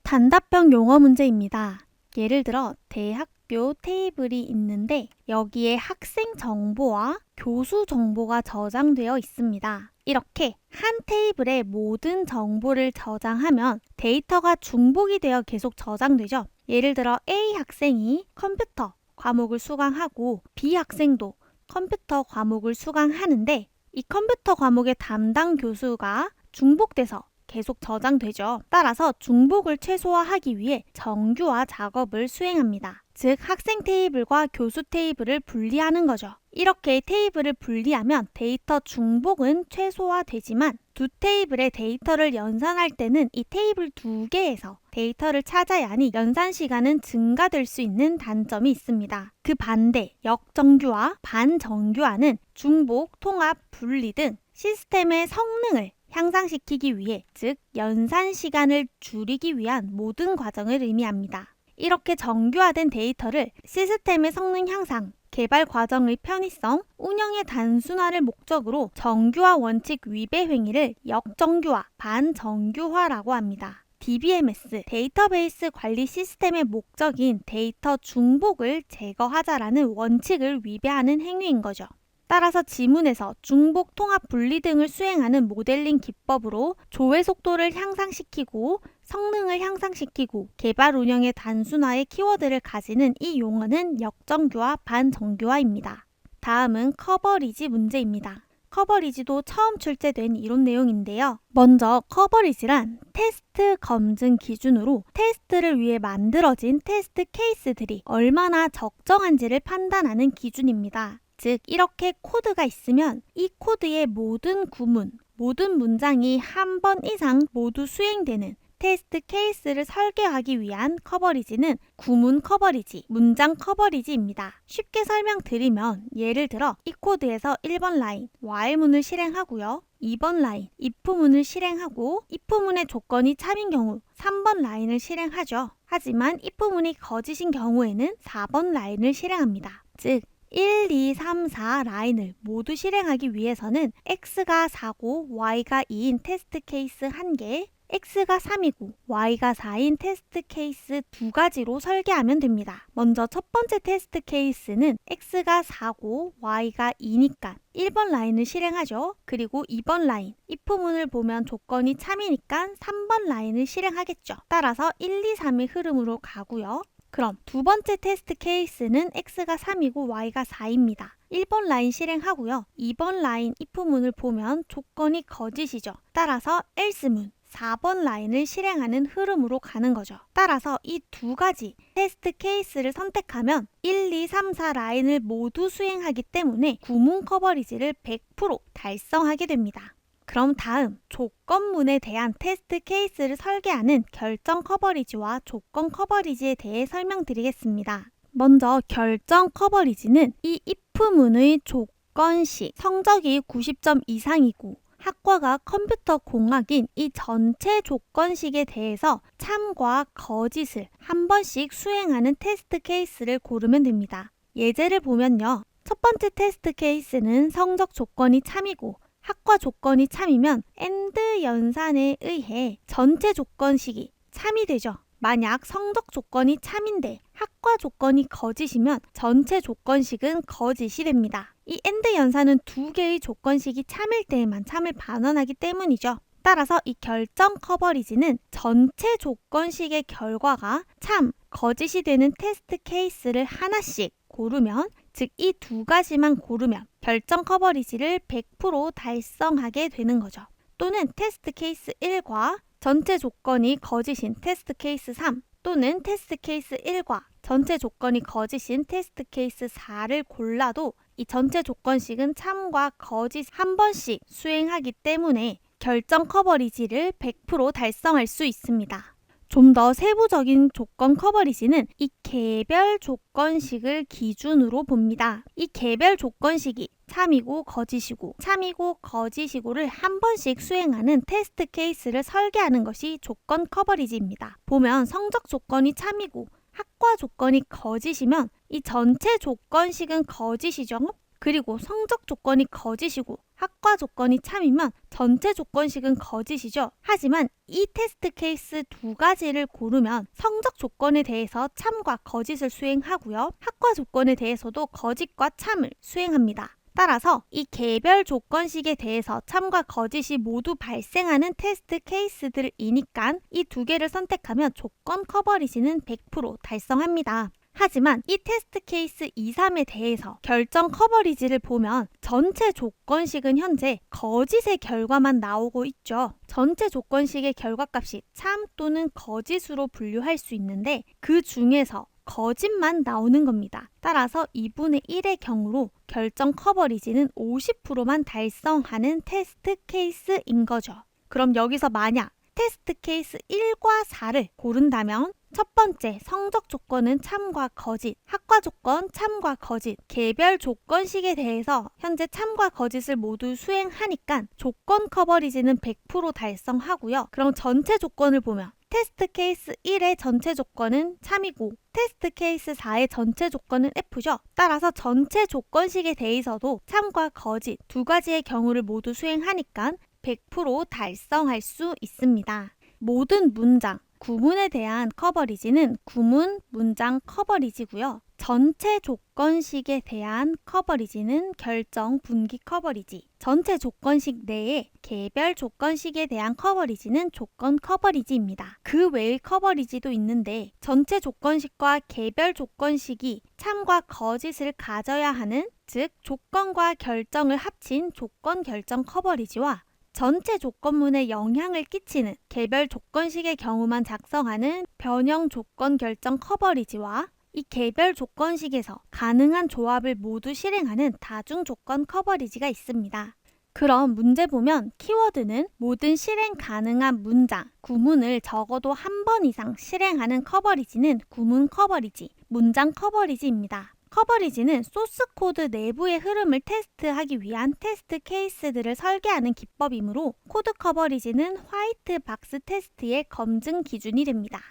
단답형 용어 문제입니다. 예를 들어 대학교 테이블이 있는데 여기에 학생 정보와 교수 정보가 저장되어 있습니다. 이렇게 한 테이블에 모든 정보를 저장하면 데이터가 중복이 되어 계속 저장되죠. 예를 들어 A 학생이 컴퓨터 과목을 수강하고 B 학생도 컴퓨터 과목을 수강하는데 이 컴퓨터 과목의 담당 교수가 중복돼서 계속 저장되죠. 따라서 중복을 최소화하기 위해 정규화 작업을 수행합니다. 즉 학생 테이블과 교수 테이블을 분리하는 거죠. 이렇게 테이블을 분리하면 데이터 중복은 최소화되지만 두 테이블의 데이터를 연산할 때는 이 테이블 두 개에서 데이터를 찾아야 하니 연산 시간은 증가될 수 있는 단점이 있습니다. 그 반대 역정규화, 반정규화는 중복, 통합, 분리 등 시스템의 성능을 향상시키기 위해, 즉 연산 시간을 줄이기 위한 모든 과정을 의미합니다. 이렇게 정규화된 데이터를 시스템의 성능 향상, 개발 과정의 편의성, 운영의 단순화를 목적으로 정규화 원칙 위배 행위를 역정규화, 반정규화라고 합니다. DBMS, 데이터베이스 관리 시스템의 목적인 데이터 중복을 제거하자라는 원칙을 위배하는 행위인 거죠. 따라서 지문에서 중복 통합 분리 등을 수행하는 모델링 기법으로 조회 속도를 향상시키고 성능을 향상시키고 개발 운영의 단순화의 키워드를 가지는 이 용어는 역정교화, 반정교화입니다. 다음은 커버리지 문제입니다. 커버리지도 처음 출제된 이론 내용인데요. 먼저 커버리지란 테스트 검증 기준으로 테스트를 위해 만들어진 테스트 케이스들이 얼마나 적정한지를 판단하는 기준입니다. 즉 이렇게 코드가 있으면 이 코드의 모든 구문, 모든 문장이 한 번 이상 모두 수행되는 테스트 케이스를 설계하기 위한 커버리지는 구문 커버리지, 문장 커버리지입니다. 쉽게 설명드리면 예를 들어 이 코드에서 1번 라인 while문을 실행하고요. 2번 라인 if문을 실행하고 if문의 조건이 참인 경우 3번 라인을 실행하죠. 하지만 if문이 거짓인 경우에는 4번 라인을 실행합니다. 즉 1, 2, 3, 4 라인을 모두 실행하기 위해서는 x가 4고 y가 2인 테스트 케이스 1개, x가 3이고 y가 4인 테스트 케이스 2가지로 설계하면 됩니다. 먼저 첫 번째 테스트 케이스는 x가 4고 y가 2니까 1번 라인을 실행하죠. 그리고 2번 라인, if문을 보면 조건이 참이니까 3번 라인을 실행하겠죠. 따라서 1, 2, 3의 흐름으로 가고요. 그럼 두 번째 테스트 케이스는 x가 3이고 y가 4입니다. 1번 라인 실행하고요. 2번 라인 if문을 보면 조건이 거짓이죠. 따라서 else문, 4번 라인을 실행하는 흐름으로 가는 거죠. 따라서 이 두 가지 테스트 케이스를 선택하면 1, 2, 3, 4 라인을 모두 수행하기 때문에 구문 커버리지를 100% 달성하게 됩니다. 그럼 다음 조건문에 대한 테스트 케이스를 설계하는 결정 커버리지와 조건 커버리지에 대해 설명드리겠습니다. 먼저 결정 커버리지는 이 if문의 조건시 성적이 90점 이상이고 학과가 컴퓨터 공학인 이 전체 조건식에 대해서 참과 거짓을 한 번씩 수행하는 테스트 케이스를 고르면 됩니다. 예제를 보면요. 첫 번째 테스트 케이스는 성적 조건이 참이고 학과 조건이 참이면 AND 연산에 의해 전체 조건식이 참이 되죠. 만약 성적 조건이 참인데 학과 조건이 거짓이면 전체 조건식은 거짓이 됩니다. 이 AND 연산은 두 개의 조건식이 참일 때에만 참을 반환하기 때문이죠. 따라서 이 결정 커버리지는 전체 조건식의 결과가 참, 거짓이 되는 테스트 케이스를 하나씩 고르면, 즉 이 두 가지만 고르면 결정 커버리지를 100% 달성하게 되는 거죠. 또는 테스트 케이스 1과 전체 조건이 거짓인 테스트 케이스 3 또는 테스트 케이스 1과 전체 조건이 거짓인 테스트 케이스 4를 골라도 이 전체 조건식은 참과 거짓 한 번씩 수행하기 때문에 결정 커버리지를 100% 달성할 수 있습니다. 좀 더 세부적인 조건 커버리지는 이 개별 조건식을 기준으로 봅니다. 이 개별 조건식이 참이고 거짓이고 참이고 거짓이고를 한 번씩 수행하는 테스트 케이스를 설계하는 것이 조건 커버리지입니다. 보면 성적 조건이 참이고 학과 조건이 거짓이면 이 전체 조건식은 거짓이죠. 그리고 성적 조건이 거짓이고 학과 조건이 참이면 전체 조건식은 거짓이죠. 하지만 이 테스트 케이스 두 가지를 고르면 성적 조건에 대해서 참과 거짓을 수행하고요. 학과 조건에 대해서도 거짓과 참을 수행합니다. 따라서 이 개별 조건식에 대해서 참과 거짓이 모두 발생하는 테스트 케이스들이니까 이 두 개를 선택하면 조건 커버리지는 100% 달성합니다. 하지만 이 테스트 케이스 2, 3에 대해서 결정 커버리지를 보면 전체 조건식은 현재 거짓의 결과만 나오고 있죠. 전체 조건식의 결과값이 참 또는 거짓으로 분류할 수 있는데 그 중에서 거짓만 나오는 겁니다. 따라서 2분의 1의 경우로 결정 커버리지는 50%만 달성하는 테스트 케이스인 거죠. 그럼 여기서 만약 테스트 케이스 1과 4를 고른다면 첫 번째 성적 조건은 참과 거짓, 학과 조건 참과 거짓, 개별 조건식에 대해서 현재 참과 거짓을 모두 수행하니까 조건 커버리지는 100% 달성하고요. 그럼 전체 조건을 보면 테스트 케이스 1의 전체 조건은 참이고 테스트 케이스 4의 전체 조건은 F죠. 따라서 전체 조건식에 대해서도 참과 거짓 두 가지의 경우를 모두 수행하니까 100% 달성할 수 있습니다. 모든 문장, 구문에 대한 커버리지는 구문, 문장 커버리지고요. 전체 조건식에 대한 커버리지는 결정, 분기 커버리지, 전체 조건식 내에 개별 조건식에 대한 커버리지는 조건 커버리지입니다. 그 외의 커버리지도 있는데 전체 조건식과 개별 조건식이 참과 거짓을 가져야 하는, 즉 조건과 결정을 합친 조건 결정 커버리지와 전체 조건문에 영향을 끼치는 개별 조건식의 경우만 작성하는 변형 조건 결정 커버리지와 이 개별 조건식에서 가능한 조합을 모두 실행하는 다중 조건 커버리지가 있습니다. 그럼 문제 보면 키워드는 모든 실행 가능한 문장, 구문을 적어도 한 번 이상 실행하는 커버리지는 구문 커버리지, 문장 커버리지입니다. 커버리지는 소스 코드 내부의 흐름을 테스트하기 위한 테스트 케이스들을 설계하는 기법이므로 코드 커버리지는 화이트 박스 테스트의 검증 기준이 됩니다.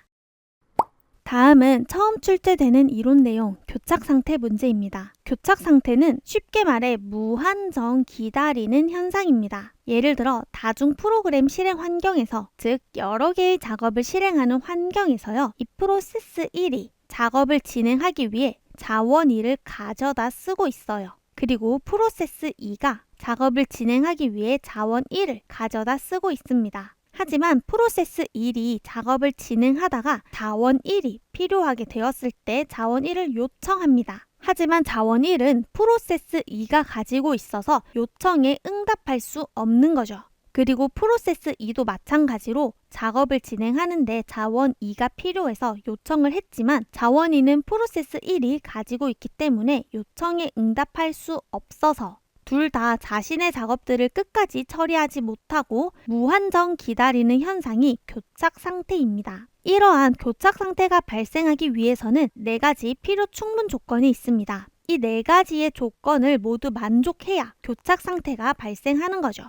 다음은 처음 출제되는 이론 내용, 교착 상태 문제입니다. 교착 상태는 쉽게 말해 무한정 기다리는 현상입니다. 예를 들어 다중 프로그램 실행 환경에서, 즉 여러 개의 작업을 실행하는 환경에서요. 이 프로세스 1이 작업을 진행하기 위해 자원 2를 가져다 쓰고 있어요. 그리고 프로세스 2가 작업을 진행하기 위해 자원 1을 가져다 쓰고 있습니다. 하지만 프로세스 1이 작업을 진행하다가 자원 1이 필요하게 되었을 때 자원 1을 요청합니다. 하지만 자원 1은 프로세스 2가 가지고 있어서 요청에 응답할 수 없는 거죠. 그리고 프로세스 2도 마찬가지로 작업을 진행하는데 자원 2가 필요해서 요청을 했지만 자원 2는 프로세스 1이 가지고 있기 때문에 요청에 응답할 수 없어서 둘 다 자신의 작업들을 끝까지 처리하지 못하고 무한정 기다리는 현상이 교착 상태입니다. 이러한 교착 상태가 발생하기 위해서는 4가지 필요 충분 조건이 있습니다. 이 4가지의 조건을 모두 만족해야 교착 상태가 발생하는 거죠.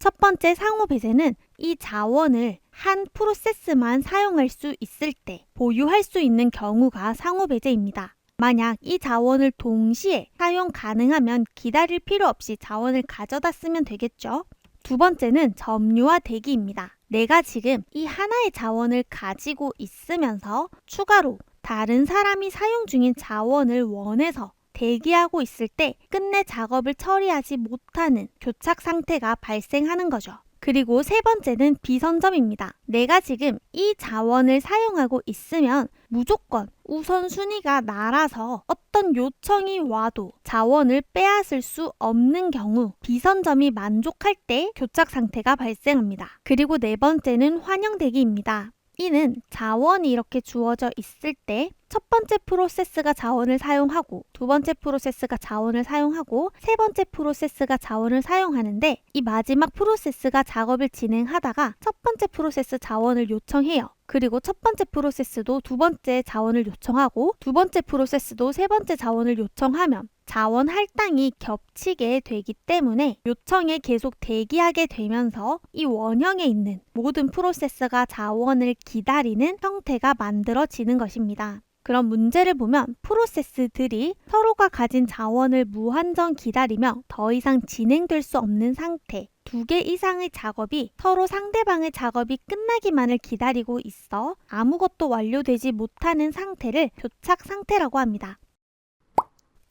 첫 번째 상호 배제는 이 자원을 한 프로세스만 사용할 수 있을 때 보유할 수 있는 경우가 상호 배제입니다. 만약 이 자원을 동시에 사용 가능하면 기다릴 필요 없이 자원을 가져다 쓰면 되겠죠. 두 번째는 점유화 대기입니다. 내가 지금 이 하나의 자원을 가지고 있으면서 추가로 다른 사람이 사용 중인 자원을 원해서 대기하고 있을 때 끝내 작업을 처리하지 못하는 교착 상태가 발생하는 거죠. 그리고 세 번째는 비선점입니다. 내가 지금 이 자원을 사용하고 있으면 무조건 우선순위가 날아서 어떤 요청이 와도 자원을 빼앗을 수 없는 경우 비선점이 만족할 때 교착 상태가 발생합니다. 그리고 네 번째는 환영대기입니다. 이는 자원이 이렇게 주어져 있을 때 첫 번째 프로세스가 자원을 사용하고 두 번째 프로세스가 자원을 사용하고 세 번째 프로세스가 자원을 사용하는데 이 마지막 프로세스가 작업을 진행하다가 첫 번째 프로세스 자원을 요청해요. 그리고 첫 번째 프로세스도 두 번째 자원을 요청하고 두 번째 프로세스도 세 번째 자원을 요청하면 자원 할당이 겹치게 되기 때문에 요청에 계속 대기하게 되면서 이 원형에 있는 모든 프로세스가 자원을 기다리는 형태가 만들어지는 것입니다. 그럼 문제를 보면 프로세스들이 서로가 가진 자원을 무한정 기다리며 더 이상 진행될 수 없는 상태, 2개 이상의 작업이 서로 상대방의 작업이 끝나기만을 기다리고 있어 아무것도 완료되지 못하는 상태를 교착 상태라고 합니다.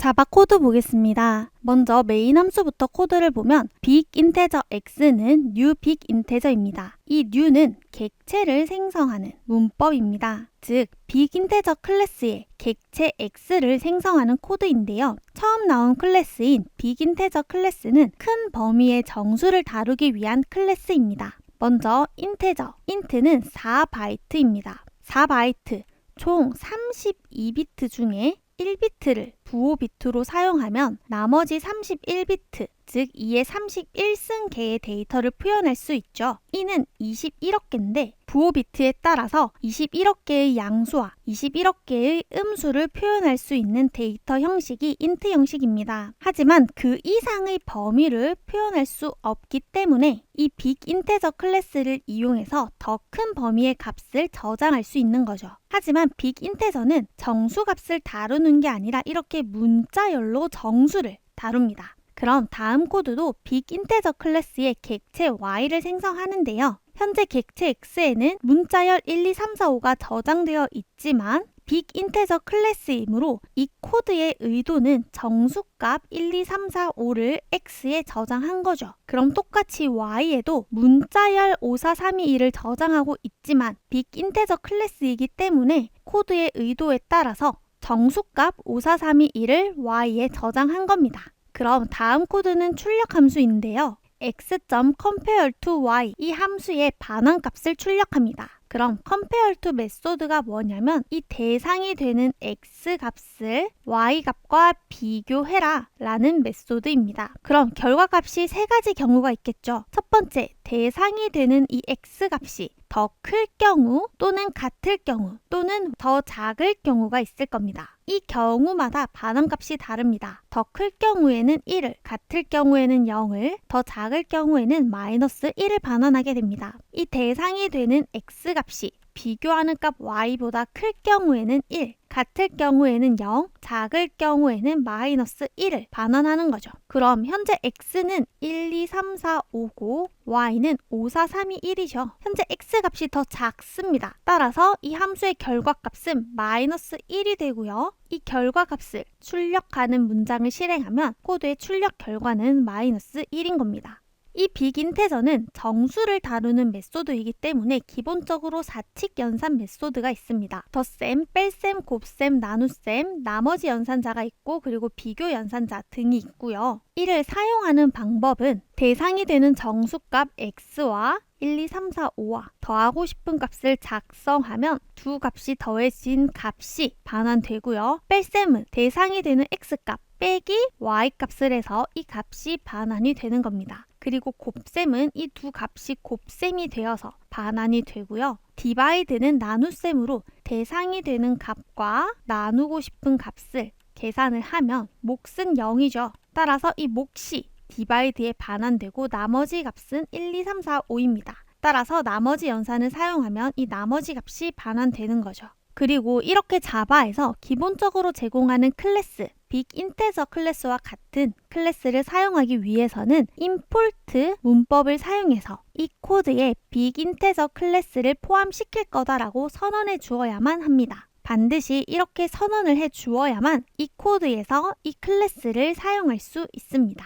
자바 코드 보겠습니다. 먼저 메인 함수부터 코드를 보면 빅 인테저 x는 new 빅 인테저입니다. 이 new는 객체를 생성하는 문법입니다. 즉, 빅 인테저 클래스의 객체 x를 생성하는 코드인데요. 처음 나온 클래스인 빅 인테저 클래스는 큰 범위의 정수를 다루기 위한 클래스입니다. 먼저 인테저, int는 4바이트입니다. 4바이트, 총 32비트 중에 1비트를 부호 비트로 사용하면 나머지 31비트, 즉 2의 31승 개의 데이터를 표현할 수 있죠. 이는 21억 개인데 부호 비트에 따라서 21억 개의 양수와 21억 개의 음수를 표현할 수 있는 데이터 형식이 int 형식입니다. 하지만 그 이상의 범위를 표현할 수 없기 때문에 이 빅 인테저 클래스를 이용해서 더 큰 범위의 값을 저장할 수 있는 거죠. 하지만 빅 인테저는 정수 값을 다루는 게 아니라 이렇게 문자열로 정수를 다룹니다. 그럼 다음 코드도 빅 인테저 클래스의 객체 y를 생성하는데요. 현재 객체 x에는 문자열 1, 2, 3, 4, 5가 저장되어 있지만 빅 인테저 클래스이므로 이 코드의 의도는 정수값 1, 2, 3, 4, 5를 x에 저장한 거죠. 그럼 똑같이 y에도 문자열 5, 4, 3, 2, 1을 저장하고 있지만 빅 인테저 클래스이기 때문에 코드의 의도에 따라서 정수값 5, 4, 3, 2, 1을 y에 저장한 겁니다. 그럼 다음 코드는 출력 함수인데요. x.compare to y 이 함수의 반환값을 출력합니다. 그럼 compare to 메소드가 뭐냐면 이 대상이 되는 x 값을 y 값과 비교해라 라는 메소드입니다. 그럼 결과값이 세 가지 경우가 있겠죠. 첫 번째, 대상이 되는 이 x 값이 더 클 경우 또는 같을 경우 또는 더 작을 경우가 있을 겁니다. 이 경우마다 반환값이 다릅니다. 더 클 경우에는 1을, 같을 경우에는 0을, 더 작을 경우에는 마이너스 1을 반환하게 됩니다. 이 대상이 되는 x 값이 비교하는 값 y보다 클 경우에는 1, 같을 경우에는 0, 작을 경우에는 마이너스 1을 반환하는 거죠. 그럼 현재 x는 1, 2, 3, 4, 5고 y는 5, 4, 3, 2, 1이죠. 현재 x값이 더 작습니다. 따라서 이 함수의 결과값은 마이너스 1이 되고요. 이 결과값을 출력하는 문장을 실행하면 코드의 출력 결과는 마이너스 1인 겁니다. 이 빅 인테저는 정수를 다루는 메소드이기 때문에 기본적으로 사칙 연산 메소드가 있습니다. 덧셈, 뺄셈, 곱셈, 나눗셈, 나머지 연산자가 있고 그리고 비교 연산자 등이 있고요. 이를 사용하는 방법은 대상이 되는 정수값 x와 1, 2, 3, 4, 5와 더하고 싶은 값을 작성하면 두 값이 더해진 값이 반환되고요. 뺄셈은 대상이 되는 x값 빼기 y값을 해서 이 값이 반환이 되는 겁니다. 그리고 곱셈은 이 두 값이 곱셈이 되어서 반환이 되고요. 디바이드는 나눗셈으로 대상이 되는 값과 나누고 싶은 값을 계산을 하면 몫은 0이죠. 따라서 이 몫이 디바이드에 반환되고 나머지 값은 1, 2, 3, 4, 5입니다. 따라서 나머지 연산을 사용하면 이 나머지 값이 반환되는 거죠. 그리고 이렇게 자바에서 기본적으로 제공하는 클래스, 빅 인테저 클래스와 같은 클래스를 사용하기 위해서는 임포트 문법을 사용해서 이 코드에 빅 인테저 클래스를 포함시킬 거다라고 선언해 주어야만 합니다. 반드시 이렇게 선언을 해 주어야만 이 코드에서 이 클래스를 사용할 수 있습니다.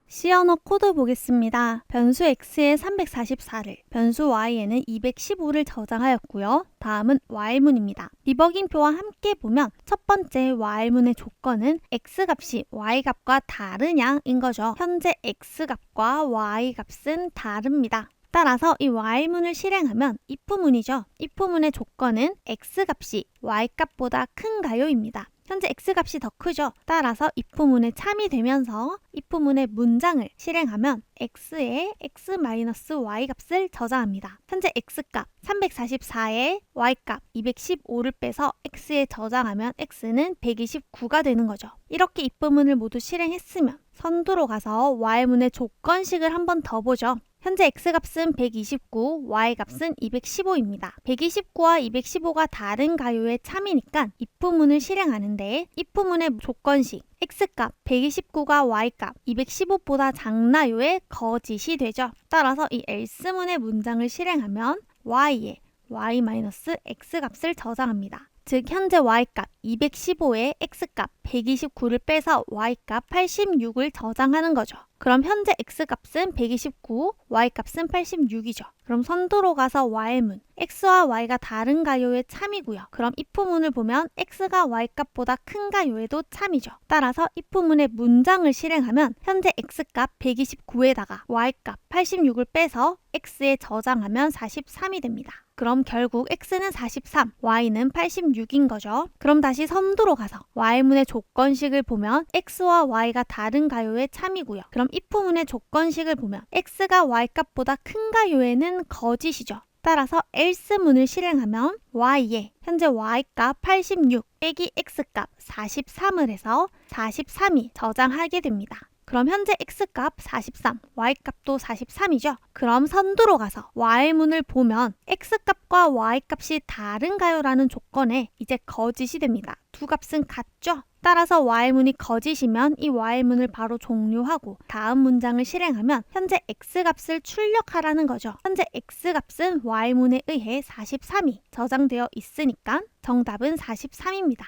C 언어 코드 보겠습니다. 변수 x에 344를, 변수 y에는 215를 저장하였고요. 다음은 while문입니다. 디버깅표와 함께 보면 첫 번째 while문의 조건은 x값이 y값과 다르냐인 거죠. 현재 x값과 y값은 다릅니다. 따라서 이 while문을 실행하면 if문이죠. if문의 조건은 x값이 y값보다 큰가요? 입니다. 현재 x값이 더 크죠. 따라서 if문에 참이 되면서 if문의 문장을 실행하면 x에 x-y 값을 저장합니다. 현재 x값 344에 y값 215를 빼서 x에 저장하면 x는 129가 되는 거죠. 이렇게 if문을 모두 실행했으면 선두로 가서 while문의 조건식을 한 번 더 보죠. 현재 x값은 129, y값은 215입니다. 129와 215가 다른가요의 참이니까 if문을 실행하는데 if문의 조건식 x값 129가 y값 215보다 작나요의 거짓이 되죠. 따라서 이 else문의 문장을 실행하면 y에 y-x 값을 저장합니다. 즉 현재 y값 215에 x값 129를 빼서 y값 86을 저장하는 거죠. 그럼 현재 x값은 129, y값은 86이죠. 그럼 선두로 가서 while문, x와 y가 다른가요의 참이고요. 그럼 if문을 보면 x가 y값보다 큰가요에도 참이죠. 따라서 if문의 문장을 실행하면 현재 x값 129에다가 y값 86을 빼서 x에 저장하면 43이 됩니다. 그럼 결국 x는 43, y는 86인 거죠. 그럼 다시 선두로 가서 while문의 조건식을 보면 x와 y가 다른가요의 참이고요. 그럼 if문의 조건식을 보면 x가 y값보다 큰가요에는 거짓이죠. 따라서 else문을 실행하면 y에 현재 y값 86 빼기 x값 43을 해서 43이 저장하게 됩니다. 그럼 현재 x값 43, y값도 43이죠. 그럼 선두로 가서 y문을 보면 x값과 y값이 다른가요? 라는 조건에 이제 거짓이 됩니다. 두 값은 같죠? 따라서 y문이 거짓이면 이 y문을 바로 종료하고 다음 문장을 실행하면 현재 x값을 출력하라는 거죠. 현재 x값은 y문에 의해 43이 저장되어 있으니까 정답은 43입니다.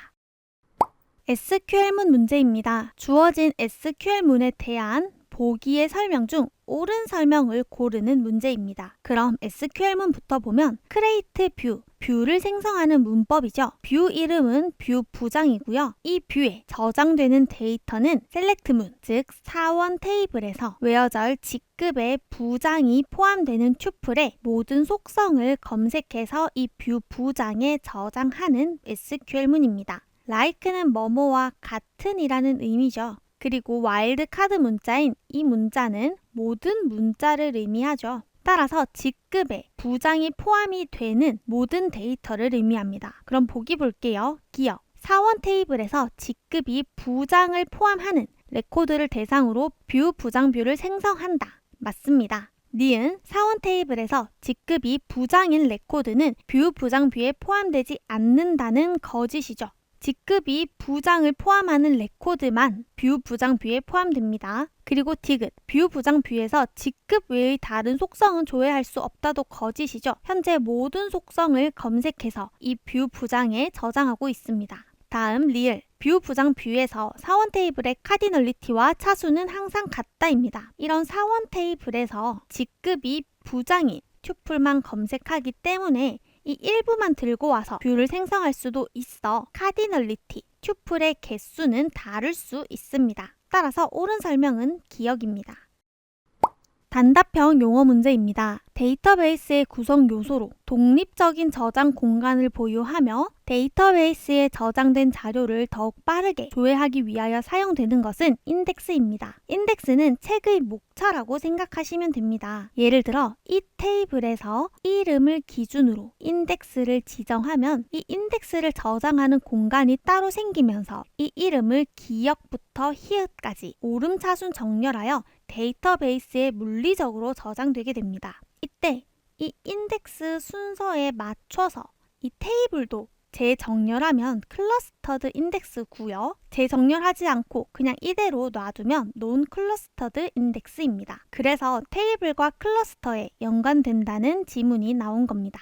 SQL문 문제입니다. 주어진 SQL문에 대한 보기의 설명 중 옳은 설명을 고르는 문제입니다. 그럼 SQL문부터 보면 create view, 뷰를 생성하는 문법이죠. 뷰 이름은 뷰 부장이고요. 이 뷰에 저장되는 데이터는 select문, 즉 사원 테이블에서 where 직급의 부장이 포함되는 튜플의 모든 속성을 검색해서 이 뷰 부장에 저장하는 SQL문입니다. like는 뭐뭐와 같은 이라는 의미죠. 그리고 와일드카드 문자인 이 문자는 모든 문자를 의미하죠. 따라서 직급에 부장이 포함이 되는 모든 데이터를 의미합니다. 그럼 보기 볼게요. 기억, 사원 테이블에서 직급이 부장을 포함하는 레코드를 대상으로 뷰 부장 뷰를 생성한다. 맞습니다. 니은 사원 테이블에서 직급이 부장인 레코드는 뷰 부장 뷰에 포함되지 않는다는 거짓이죠. 직급이 부장을 포함하는 레코드만 뷰 부장 뷰에 포함됩니다. 그리고 디귿, 뷰 부장 뷰에서 직급 외의 다른 속성은 조회할 수 없다도 거짓이죠. 현재 모든 속성을 검색해서 이 뷰 부장에 저장하고 있습니다. 다음 리을, 뷰 부장 뷰에서 사원 테이블의 카디널리티와 차수는 항상 같다입니다. 이런 사원 테이블에서 직급이 부장인 튜플만 검색하기 때문에 이 일부만 들고 와서 뷰를 생성할 수도 있어 카디널리티, 튜플의 개수는 다를 수 있습니다. 따라서 옳은 설명은 기억입니다. 단답형 용어 문제입니다. 데이터베이스의 구성 요소로 독립적인 저장 공간을 보유하며 데이터베이스에 저장된 자료를 더욱 빠르게 조회하기 위하여 사용되는 것은 인덱스입니다. 인덱스는 책의 목차라고 생각하시면 됩니다. 예를 들어 이 테이블에서 이름을 기준으로 인덱스를 지정하면 이 인덱스를 저장하는 공간이 따로 생기면서 이 이름을 기역부터 히읗까지 오름차순 정렬하여 데이터베이스에 물리적으로 저장되게 됩니다. 이때 이 인덱스 순서에 맞춰서 이 테이블도 재정렬하면 클러스터드 인덱스고요. 재정렬하지 않고 그냥 이대로 놔두면 논 클러스터드 인덱스입니다. 그래서 테이블과 클러스터에 연관된다는 지문이 나온 겁니다.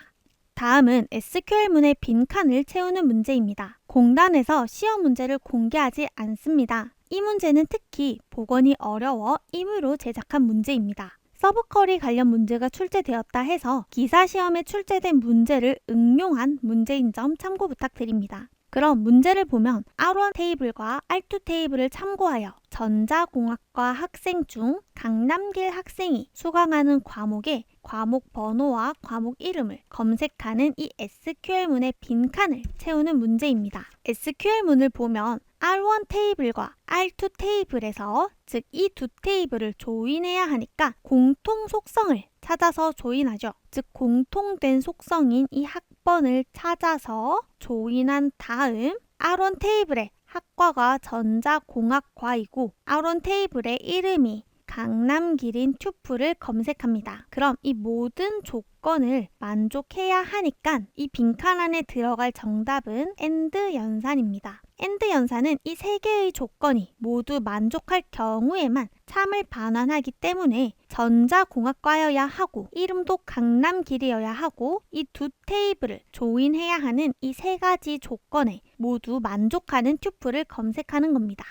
다음은 SQL문의 빈칸을 채우는 문제입니다. 공단에서 시험 문제를 공개하지 않습니다. 이 문제는 특히 복원이 어려워 임의로 제작한 문제입니다. 서브쿼리 관련 문제가 출제되었다 해서 기사 시험에 출제된 문제를 응용한 문제인 점 참고 부탁드립니다. 그럼 문제를 보면 R1 테이블과 R2 테이블을 참고하여 전자공학과 학생 중 강남길 학생이 수강하는 과목의 과목 번호와 과목 이름을 검색하는 이 SQL문의 빈칸을 채우는 문제입니다. SQL문을 보면 R1 테이블과 R2 테이블에서 즉 이 두 테이블을 조인해야 하니까 공통 속성을 찾아서 조인하죠. 즉 공통된 속성인 이 학번을 찾아서 조인한 다음 R1 테이블의 학과가 전자공학과이고 R1 테이블의 이름이 강남길인 튜플을 검색합니다. 그럼 이 모든 조건을 만족해야 하니까 이 빈칸 안에 들어갈 정답은 AND 연산입니다. AND 연산은 이 세 개의 조건이 모두 만족할 경우에만 참을 반환하기 때문에 전자공학과여야 하고 이름도 강남길이어야 하고 이 두 테이블을 조인해야 하는 이 세 가지 조건에 모두 만족하는 튜플을 검색하는 겁니다.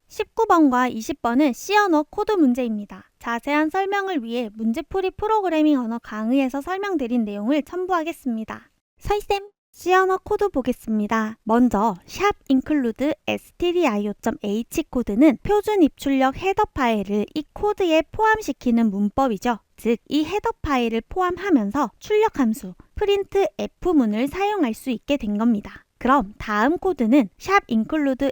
19번과 20번은 C 언어 코드 문제입니다. 자세한 설명을 위해 문제풀이 프로그래밍 언어 강의에서 설명드린 내용을 첨부하겠습니다. 서희쌤! C 언어 코드 보겠습니다. 먼저 샵 include stdio.h 코드는 표준 입출력 헤더 파일을 이 코드에 포함시키는 문법이죠. 즉, 이 헤더 파일을 포함하면서 출력 함수 printf문을 사용할 수 있게 된 겁니다. 그럼 다음 코드는 샵 include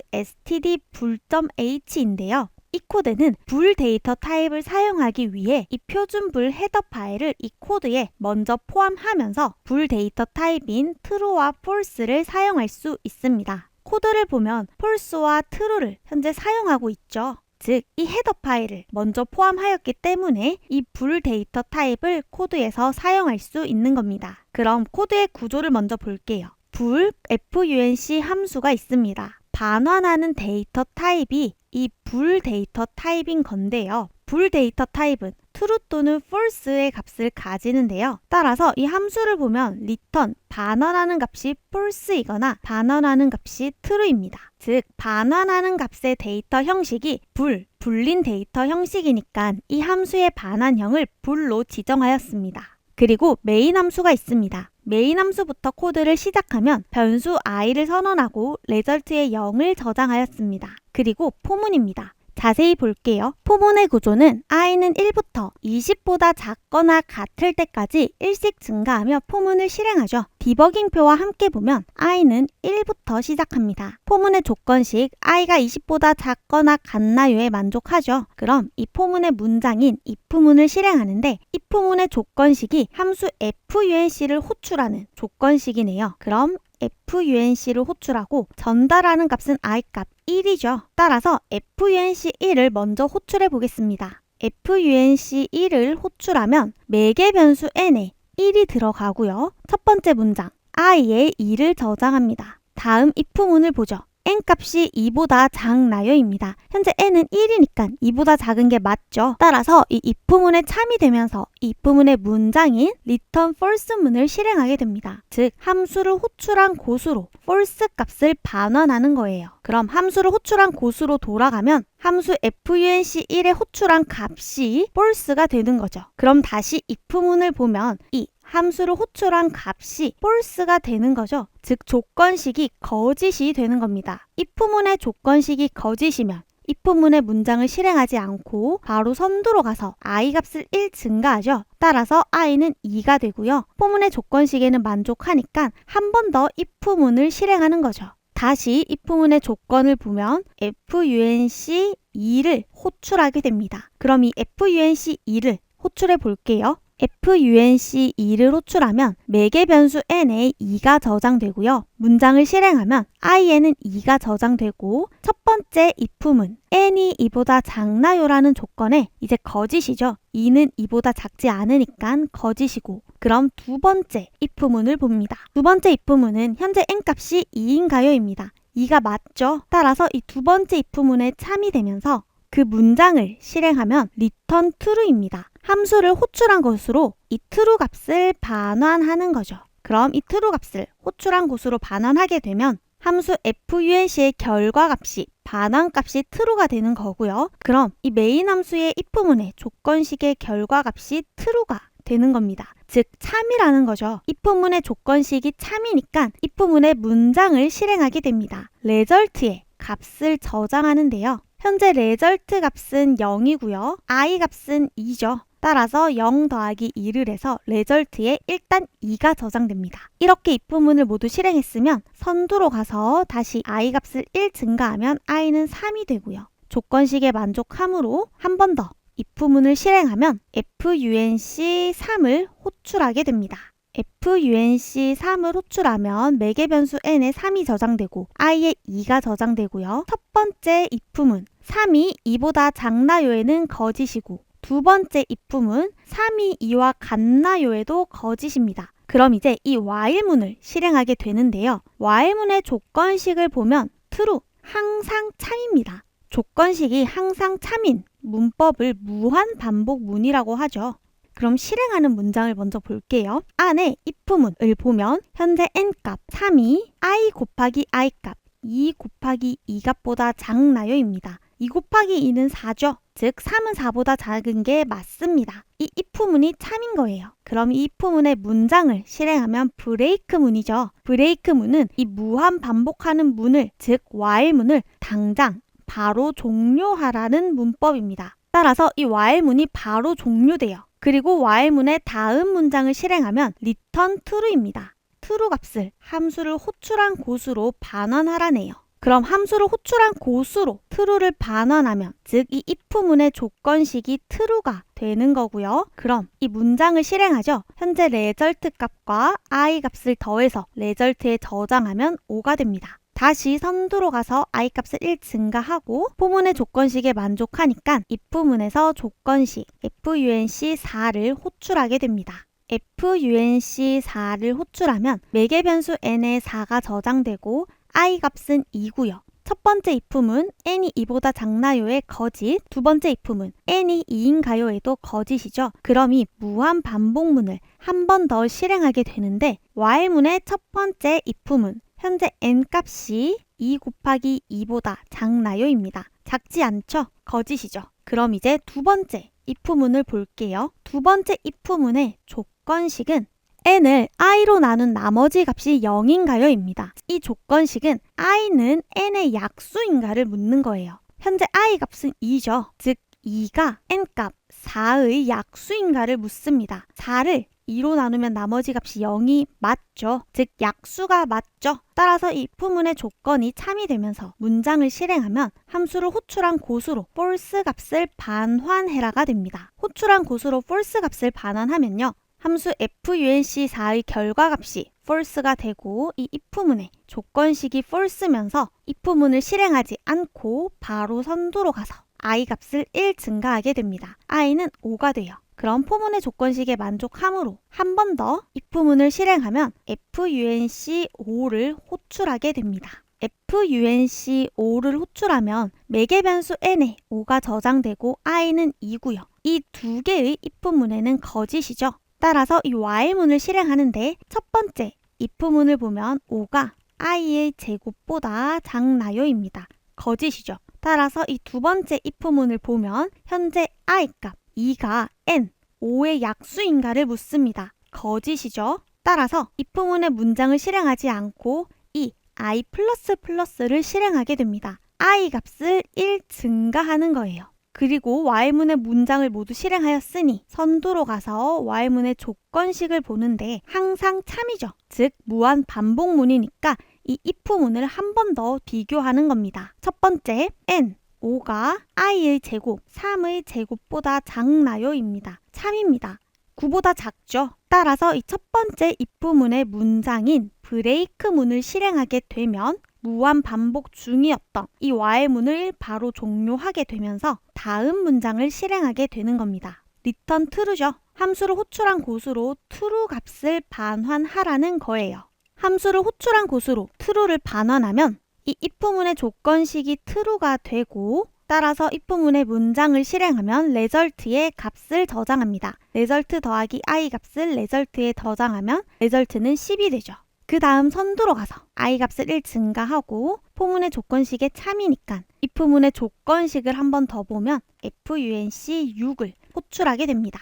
std_h인데요. 이 코드는 불 데이터 타입을 사용하기 위해 이 표준불 헤더 파일을 이 코드에 먼저 포함하면서 불 데이터 타입인 true와 false를 사용할 수 있습니다. 코드를 보면 false와 true를 현재 사용하고 있죠. 즉 이 헤더 파일을 먼저 포함하였기 때문에 이 불 데이터 타입을 코드에서 사용할 수 있는 겁니다. 그럼 코드의 구조를 먼저 볼게요. 불 func 함수가 있습니다. 반환하는 데이터 타입이 이 불 데이터 타입인 건데요. 불 데이터 타입은 true 또는 false의 값을 가지는데요. 따라서 이 함수를 보면 return 반환하는 값이 false이거나 반환하는 값이 true입니다. 즉 반환하는 값의 데이터 형식이 불린 데이터 형식이니까 이 함수의 반환형을 불로 지정하였습니다. 그리고 메인 함수가 있습니다. 메인 함수부터 코드를 시작하면 변수 i를 선언하고 result에 0을 저장하였습니다. 그리고 포문입니다. 자세히 볼게요. 포문의 구조는 i는 1부터 20보다 작거나 같을 때까지 1씩 증가하며 포문을 실행하죠. 디버깅표와 함께 보면 i는 1부터 시작합니다. 포문의 조건식 i가 20보다 작거나 같나요에 만족하죠. 그럼 이 포문의 문장인 if문을 실행하는데 if문의 조건식이 함수 func를 호출하는 조건식이네요. 그럼 func를 호출하고 전달하는 값은 i값 1이죠. 따라서 func1을 먼저 호출해 보겠습니다. func1을 호출하면 매개 변수 n에 1이 들어가고요. 첫 번째 문장 i에 2를 저장합니다. 다음 if문을 보죠. n값이 2보다 작나요입니다. 현재 n은 1이니까 2보다 작은 게 맞죠. 따라서 이 if문에 참이되면서 이 if문의 문장인 return false문을 실행하게 됩니다. 즉 함수를 호출한 곳으로 false 값을 반환하는 거예요. 그럼 함수를 호출한 곳으로 돌아가면 함수 func1에 호출한 값이 false가 되는 거죠. 그럼 다시 if문을 보면 이 함수를 호출한 값이 false가 되는 거죠. 즉 조건식이 거짓이 되는 겁니다. if문의 조건식이 거짓이면 if문의 문장을 실행하지 않고 바로 선두로 가서 i 값을 1 증가하죠. 따라서 i는 2가 되고요. 포문의 조건식에는 만족하니까 한 번 더 if문을 실행하는 거죠. 다시 if문의 조건을 보면 func2를 호출하게 됩니다. 그럼 이 func2를 호출해 볼게요. func2를 호출하면 매개 변수 n에 2가 저장되고요. 문장을 실행하면 i에는 2가 저장되고 첫 번째 if문 n이 2보다 작나요라는 조건에 이제 거짓이죠. 2는 2보다 작지 않으니까 거짓이고 그럼 두 번째 if문을 봅니다. 두 번째 if문은 현재 n값이 2인가요입니다. 2가 맞죠? 따라서 이 두 번째 if문에 참이 되면서 그 문장을 실행하면 return true입니다. 함수를 호출한 것으로 이 true 값을 반환하는 거죠. 그럼 이 true 값을 호출한 곳으로 반환하게 되면 함수 func의 결과값이 반환값이 true가 되는 거고요. 그럼 이 메인 함수의 if문의 조건식의 결과값이 true가 되는 겁니다. 즉 참이라는 거죠. if문의 조건식이 참이니까 if문의 문장을 실행하게 됩니다. result에 값을 저장하는데요. 현재 result 값은 0이고요. i 값은 2죠. 따라서 0 더하기 2를 해서 result에 일단 2가 저장됩니다. 이렇게 if문을 모두 실행했으면 선두로 가서 다시 i 값을 1 증가하면 i는 3이 되고요. 조건식에 만족함으로 한 번 더 if문을 실행하면 func3을 호출하게 됩니다. func3을 호출하면 매개 변수 n에 3이 저장되고 i에 2가 저장되고요. 첫 번째 if문 3이 2보다 작나요에는 거짓이고 두 번째 if문 3이 2와 같나요에도 거짓입니다. 그럼 이제 이 while문을 실행하게 되는데요. while문의 조건식을 보면 true, 항상 참입니다. 조건식이 항상 참인 문법을 무한 반복문이라고 하죠. 그럼 실행하는 문장을 먼저 볼게요. 안에 if문을 보면 현재 n값 3이 i 곱하기 i값 2 곱하기 2값보다 작나요입니다. 2 곱하기 2는 4죠. 즉 3은 4보다 작은 게 맞습니다. 이 if문이 참인 거예요. 그럼 이 if문의 문장을 실행하면 브레이크문이죠. 브레이크문은 이 무한 반복하는 문을 즉 while문을 당장 바로 종료하라는 문법입니다. 따라서 이 while문이 바로 종료돼요. 그리고 while문의 다음 문장을 실행하면 return true입니다. true 값을 함수를 호출한 곳으로 반환하라네요. 그럼 함수를 호출한 곳으로 true를 반환하면 즉 이 if문의 조건식이 true가 되는 거고요. 그럼 이 문장을 실행하죠. 현재 result 값과 i 값을 더해서 result에 저장하면 5가 됩니다. 다시 선두로 가서 I 값을 1 증가하고 포문의 조건식에 만족하니까 if문에서 조건식 FUNC4를 호출하게 됩니다. FUNC4를 호출하면 매개 변수 n에 4가 저장되고 I 값은 2고요. 첫 번째 if문 n이 2보다 작나요의 거짓, 두 번째 if문 n이 2인가요에도 거짓이죠. 그럼 이 무한 반복문을 한 번 더 실행하게 되는데 while문의 첫 번째 if문 현재 n값이 2 곱하기 2보다 작나요입니다. 작지 않죠? 거짓이죠. 그럼 이제 두 번째 if문을 볼게요. 두 번째 if문의 조건식은 n을 i로 나눈 나머지 값이 0인가요? 입니다. 이 조건식은 i는 n의 약수인가를 묻는 거예요. 현재 i 값은 2죠. 즉 2가 n값 4의 약수인가를 묻습니다. 4를 2로 나누면 나머지 값이 0이 맞죠. 즉 약수가 맞죠. 따라서 이 if문의 조건이 참이 되면서 문장을 실행하면 함수를 호출한 고수로 false 값을 반환해라가 됩니다. 호출한 고수로 false 값을 반환하면요. 함수 FUNC4의 결과값이 false가 되고 이 if문의 조건식이 false면서 if문을 실행하지 않고 바로 선두로 가서 I 값을 1 증가하게 됩니다. I는 5가 돼요. 그럼 포문의 조건식에 만족함으로 한 번 더 if문을 실행하면 FUNC5를 호출하게 됩니다. FUNC5를 호출하면 매개 변수 n에 5가 저장되고 i는 2고요. 이 두 개의 if문에는 거짓이죠. 따라서 이 while문을 실행하는데 첫 번째 if문을 보면 5가 i의 제곱보다 작나요입니다. 거짓이죠. 따라서 이 두 번째 if문을 보면 현재 i 값 2가 n, 5의 약수인가를 묻습니다. 거짓이죠. 따라서 if문의 문장을 실행하지 않고 이 i++를 실행하게 됩니다. i 값을 1 증가하는 거예요. 그리고 while문의 문장을 모두 실행하였으니 선두로 가서 while문의 조건식을 보는데 항상 참이죠. 즉 무한 반복문이니까 이 if문을 한 번 더 비교하는 겁니다. 첫 번째 n 5가 i의 제곱 3의 제곱보다 작나요입니다. 참입니다. 9보다 작죠. 따라서 이 첫 번째 if문의 문장인 브레이크문을 실행하게 되면 무한 반복 중이었던 이 while문을 바로 종료하게 되면서 다음 문장을 실행하게 되는 겁니다. return true죠. 함수를 호출한 고수로 true 값을 반환하라는 거예요. 함수를 호출한 고수로 true를 반환하면 이 if문의 조건식이 true가 되고 따라서 if문의 문장을 실행하면 result에 값을 저장합니다. result 더하기 i 값을 result에 저장하면 result는 10이 되죠. 그 다음 선두로 가서 i 값을 1 증가하고 포문의 조건식에 참이니까 if문의 조건식을 한 번 더 보면 FUNC6을 호출하게 됩니다.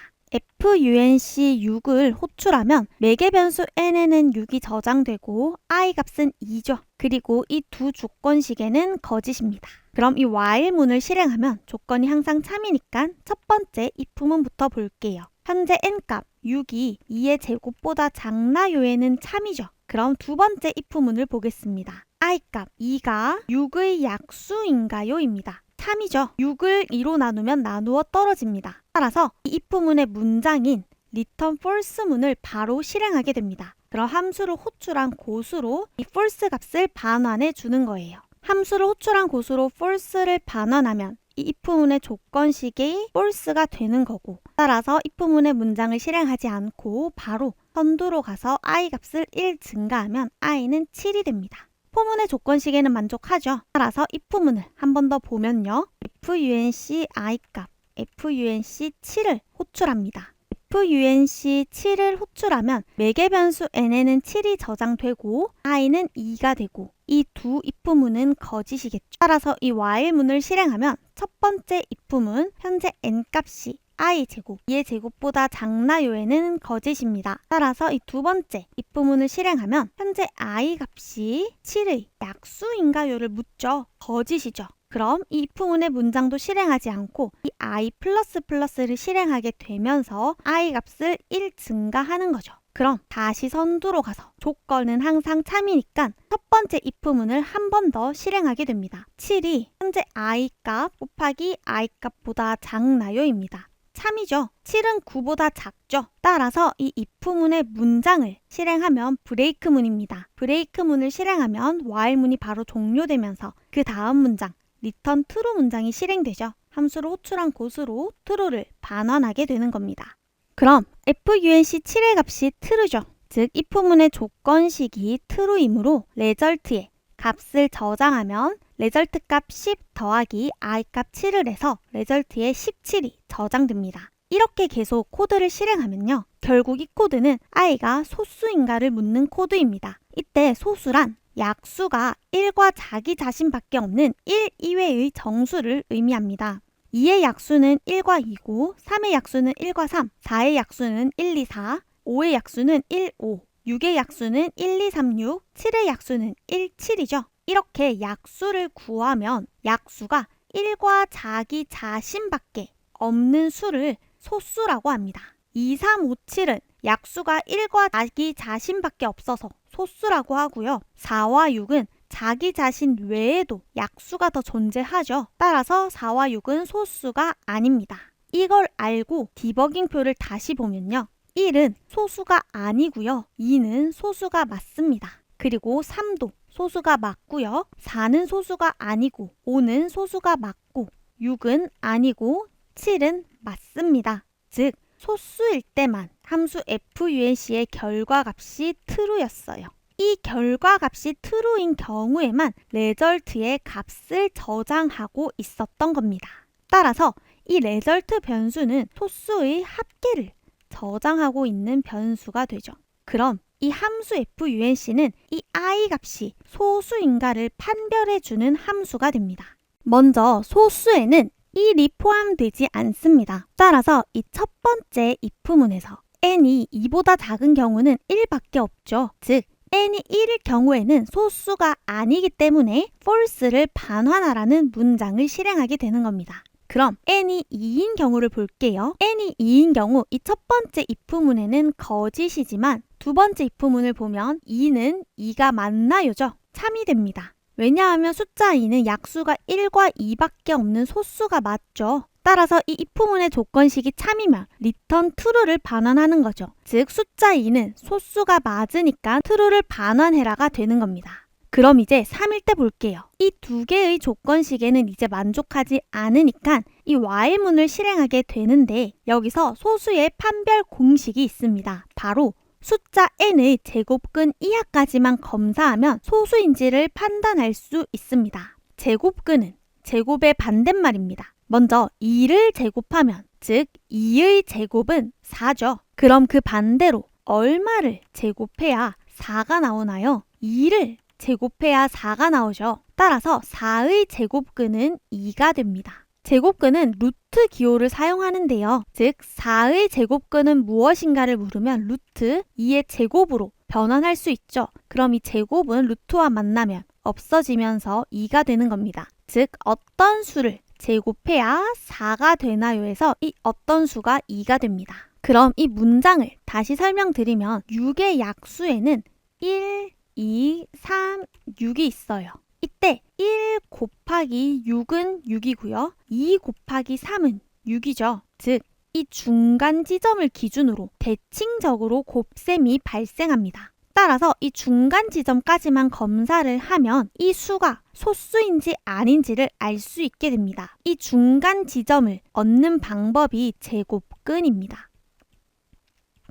FUNC6을 호출하면 매개 변수 n에는 6이 저장되고 i 값은 2죠. 그리고 이 두 조건식에는 거짓입니다. 그럼 이 while문을 실행하면 조건이 항상 참이니까 첫 번째 if문부터 볼게요. 현재 n값 6이 2의 제곱보다 작나요에는 참이죠. 그럼 두 번째 if문을 보겠습니다. i값 2가 6의 약수인가요? 입니다. 참이죠. 6을 2로 나누면 나누어 떨어집니다. 따라서 이 if문의 문장인 return false문을 바로 실행하게 됩니다. 그럼 함수를 호출한 고수로 이 false 값을 반환해 주는 거예요. 함수를 호출한 고수로 false를 반환하면 이 if문의 조건식이 false가 되는 거고 따라서 if문의 문장을 실행하지 않고 바로 선두로 가서 i 값을 1 증가하면 i는 7이 됩니다. 포문의 조건식에는 만족하죠. 따라서 if문을 한 번 더 보면요. FUNC i 값 FUNC 7을 호출합니다. FUNC 7을 호출하면 매개 변수 n에는 7이 저장되고 i는 2가 되고 이 두 if문은 거짓이겠죠. 따라서 이 while문을 실행하면 첫 번째 if문 현재 n값이 i 제곱 2의 제곱보다 작나요에는 거짓입니다. 따라서 이 두 번째 if문을 실행하면 현재 i 값이 7의 약수인가요를 묻죠. 거짓이죠. 그럼 이 if문의 문장도 실행하지 않고 이 i++를 실행하게 되면서 i 값을 1 증가하는 거죠. 그럼 다시 선두로 가서 조건은 항상 참이니까 첫 번째 if문을 한 번 더 실행하게 됩니다. 7이 현재 i 값 곱하기 i 값보다 작나요입니다. 참이죠. 7은 9보다 작죠. 따라서 이 if문의 문장을 실행하면 브레이크문입니다. 브레이크문을 실행하면 while문이 바로 종료되면서 그 다음 문장 return true 문장이 실행되죠. 함수를 호출한 곳으로 true를 반환하게 되는 겁니다. 그럼 func 7의 값이 true죠. 즉 if문의 조건식이 true이므로 result에 값을 저장하면 result 값 10 더하기 I 값 7을 해서 result에 17이 저장됩니다. 이렇게 계속 코드를 실행하면요. 결국 이 코드는 I가 소수인가를 묻는 코드입니다. 이때 소수란 약수가 1과 자기 자신밖에 없는 1 이외의 정수를 의미합니다. 2의 약수는 1과 2고 3의 약수는 1과 3, 4의 약수는 1, 2, 4, 5의 약수는 1, 5, 6의 약수는 1, 2, 3, 6, 7의 약수는 1, 7이죠. 이렇게 약수를 구하면 약수가 1과 자기 자신밖에 없는 수를 소수라고 합니다. 2, 3, 5, 7은 약수가 1과 자기 자신밖에 없어서 소수라고 하고요. 4와 6은 자기 자신 외에도 약수가 더 존재하죠. 따라서 4와 6은 소수가 아닙니다. 이걸 알고 디버깅표를 다시 보면요. 1은 소수가 아니고요. 2는 소수가 맞습니다. 그리고 3도 소수가 맞고요. 4는 소수가 아니고 5는 소수가 맞고 6은 아니고 7은 맞습니다. 즉 소수일 때만 함수 func의 결과값이 true였어요. 이 결과값이 true인 경우에만 result의 값을 저장하고 있었던 겁니다. 따라서 이 result 변수는 소수의 합계를 저장하고 있는 변수가 되죠. 그럼 이 함수 func는 이 I 값이 소수인가를 판별해주는 함수가 됩니다. 먼저 소수에는 1이 포함되지 않습니다. 따라서 이 첫 번째 if문에서 n이 2보다 작은 경우는 1밖에 없죠. 즉 n이 1일 경우에는 소수가 아니기 때문에 false를 반환하라는 문장을 실행하게 되는 겁니다. 그럼 n이 2인 경우를 볼게요. n이 2인 경우 이 첫 번째 if문에는 거짓이지만 두 번째 if문을 보면 2는 2가 맞나요죠? 참이 됩니다. 왜냐하면 숫자 2는 약수가 1과 2밖에 없는 소수가 맞죠. 따라서 이 if문의 조건식이 참이면 return true를 반환하는 거죠. 즉 숫자 2는 소수가 맞으니까 true를 반환해라가 되는 겁니다. 그럼 이제 3일 때 볼게요. 이 두 개의 조건식에는 이제 만족하지 않으니까 이 while문을 실행하게 되는데 여기서 소수의 판별 공식이 있습니다. 바로 숫자 n의 제곱근 이하까지만 검사하면 소수인지를 판단할 수 있습니다. 제곱근은 제곱의 반대말입니다. 먼저 2를 제곱하면 즉 2의 제곱은 4죠. 그럼 그 반대로 얼마를 제곱해야 4가 나오나요? 2를 제곱해야 4가 나오죠. 따라서 4의 제곱근은 2가 됩니다. 제곱근은 루트 기호를 사용하는데요. 즉 4의 제곱근은 무엇인가를 물으면 루트 2의 제곱으로 변환할 수 있죠. 그럼 이 제곱은 루트와 만나면 없어지면서 2가 되는 겁니다. 즉 어떤 수를 제곱해야 4가 되나요에서 이 어떤 수가 2가 됩니다. 그럼 이 문장을 다시 설명드리면 6의 약수에는 1, 2, 3, 6이 있어요. 이때 1 곱하기 6은 6이고요. 2 곱하기 3은 6이죠. 즉, 이 중간 지점을 기준으로 대칭적으로 곱셈이 발생합니다. 따라서 이 중간 지점까지만 검사를 하면 이 수가 소수인지 아닌지를 알 수 있게 됩니다. 이 중간 지점을 얻는 방법이 제곱근입니다.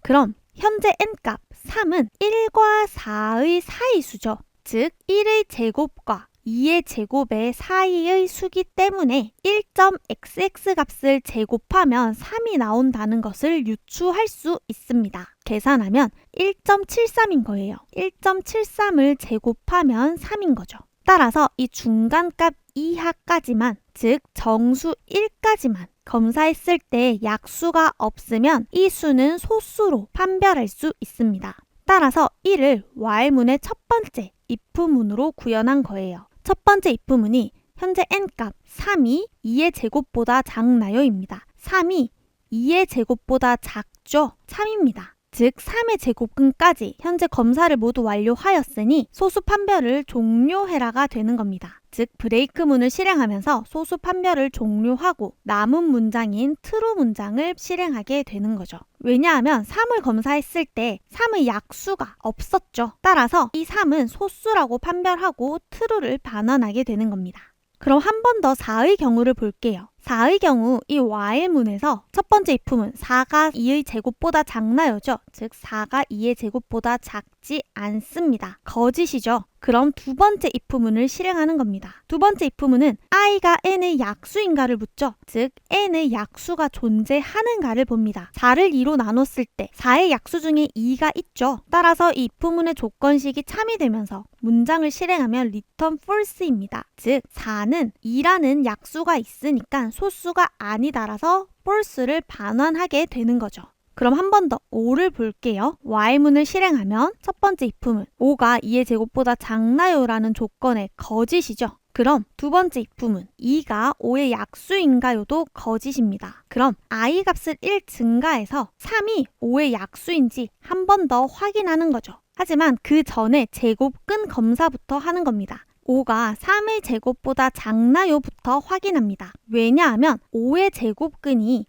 그럼 현재 n값 3은 1과 4의 사이수죠. 즉 1의 제곱과 2의 제곱의 사이의 수기 때문에 1.xx 값을 제곱하면 3이 나온다는 것을 유추할 수 있습니다. 계산하면 1.73인 거예요. 1.73을 제곱하면 3인 거죠. 따라서 이 중간값 이하까지만, 즉 정수 1까지만 검사했을 때 약수가 없으면 이 수는 소수로 판별할 수 있습니다. 따라서 1을 while문의 첫 번째 if문으로 구현한 거예요. 첫 번째 if문이 현재 n값 3이 2의 제곱보다 작나요입니다. 3이 2의 제곱보다 작죠? 참입니다. 즉 3의 제곱근까지 현재 검사를 모두 완료하였으니 소수 판별을 종료해라가 되는 겁니다. 즉 브레이크문을 실행하면서 소수 판별을 종료하고 남은 문장인 트루 문장을 실행하게 되는 거죠. 왜냐하면 3을 검사했을 때 3의 약수가 없었죠. 따라서 이 3은 소수라고 판별하고 true를 반환하게 되는 겁니다. 그럼 한 번 더 4의 경우를 볼게요. 4의 경우 이 while문에서 첫 번째 if문 4가 2의 제곱보다 작나요죠? 즉 4가 2의 제곱보다 작지 않습니다. 거짓이죠. 그럼 두 번째 if문을 실행하는 겁니다. 두 번째 if문은 i가 n의 약수인가를 묻죠. 즉 n의 약수가 존재하는가를 봅니다. 4를 2로 나눴을 때 4의 약수 중에 2가 있죠. 따라서 이 if문의 조건식이 참이 되면서 문장을 실행하면 return false입니다. 즉 4는 2라는 약수가 있으니까 소수가 아니다라서 false를 반환하게 되는 거죠. 그럼 한 번 더 5를 볼게요. while문을 실행하면 첫 번째 if문 5가 2의 제곱보다 작나요? 라는 조건의 거짓이죠. 그럼 두 번째 if문 2가 5의 약수인가요도 거짓입니다. 그럼 i 값을 1 증가해서 3이 5의 약수인지 한 번 더 확인하는 거죠. 하지만 그 전에 제곱근 검사부터 하는 겁니다. 5가 3의 제곱보다 작나요?부터 확인합니다. 왜냐하면 5의 제곱근이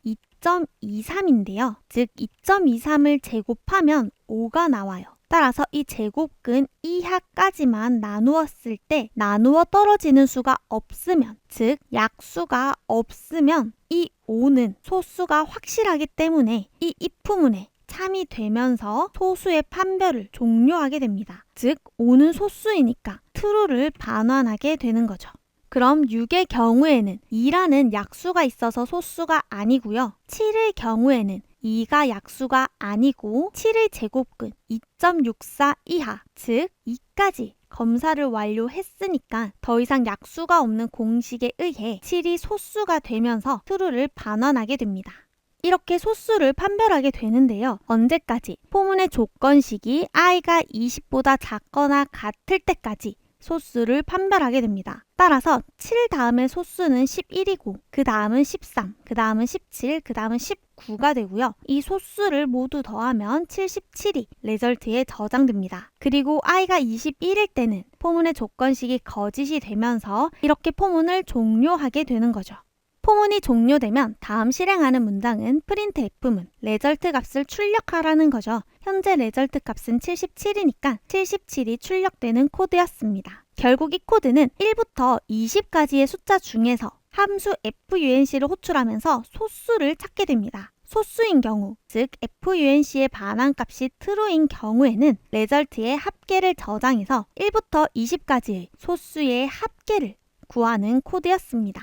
2.23인데요. 즉 2.23을 제곱하면 5가 나와요. 따라서 이 제곱근 이하까지만 나누었을 때 나누어 떨어지는 수가 없으면, 즉 약수가 없으면 이 5는 소수가 확실하기 때문에 이 if문에 참이 되면서 소수의 판별을 종료하게 됩니다. 즉 5는 소수이니까 true를 반환하게 되는 거죠. 그럼 6의 경우에는 2라는 약수가 있어서 소수가 아니고요. 7의 경우에는 2가 약수가 아니고 7의 제곱근 2.64 이하, 즉 2까지 검사를 완료했으니까 더 이상 약수가 없는 공식에 의해 7이 소수가 되면서 true를 반환하게 됩니다. 이렇게 소수를 판별하게 되는데요. 언제까지? 포문의 조건식이 i가 20보다 작거나 같을 때까지 소수를 판별하게 됩니다. 따라서 7 다음의 소수는 11이고 그 다음은 13, 그 다음은 17, 그 다음은 19가 되고요. 이 소수를 모두 더하면 77이 레절트에 저장됩니다. 그리고 i가 21일 때는 포문의 조건식이 거짓이 되면서 이렇게 포문을 종료하게 되는 거죠. 포문이 종료되면 다음 실행하는 문장은 printf문, 레절트 값을 출력하라는 거죠. 현재 레절트 값은 77이니까 77이 출력되는 코드였습니다. 결국 이 코드는 1부터 20까지의 숫자 중에서 함수 func를 호출하면서 소수를 찾게 됩니다. 소수인 경우, 즉 func의 반환값이 true인 경우에는 레절트의 합계를 저장해서 1부터 20까지의 소수의 합계를 구하는 코드였습니다.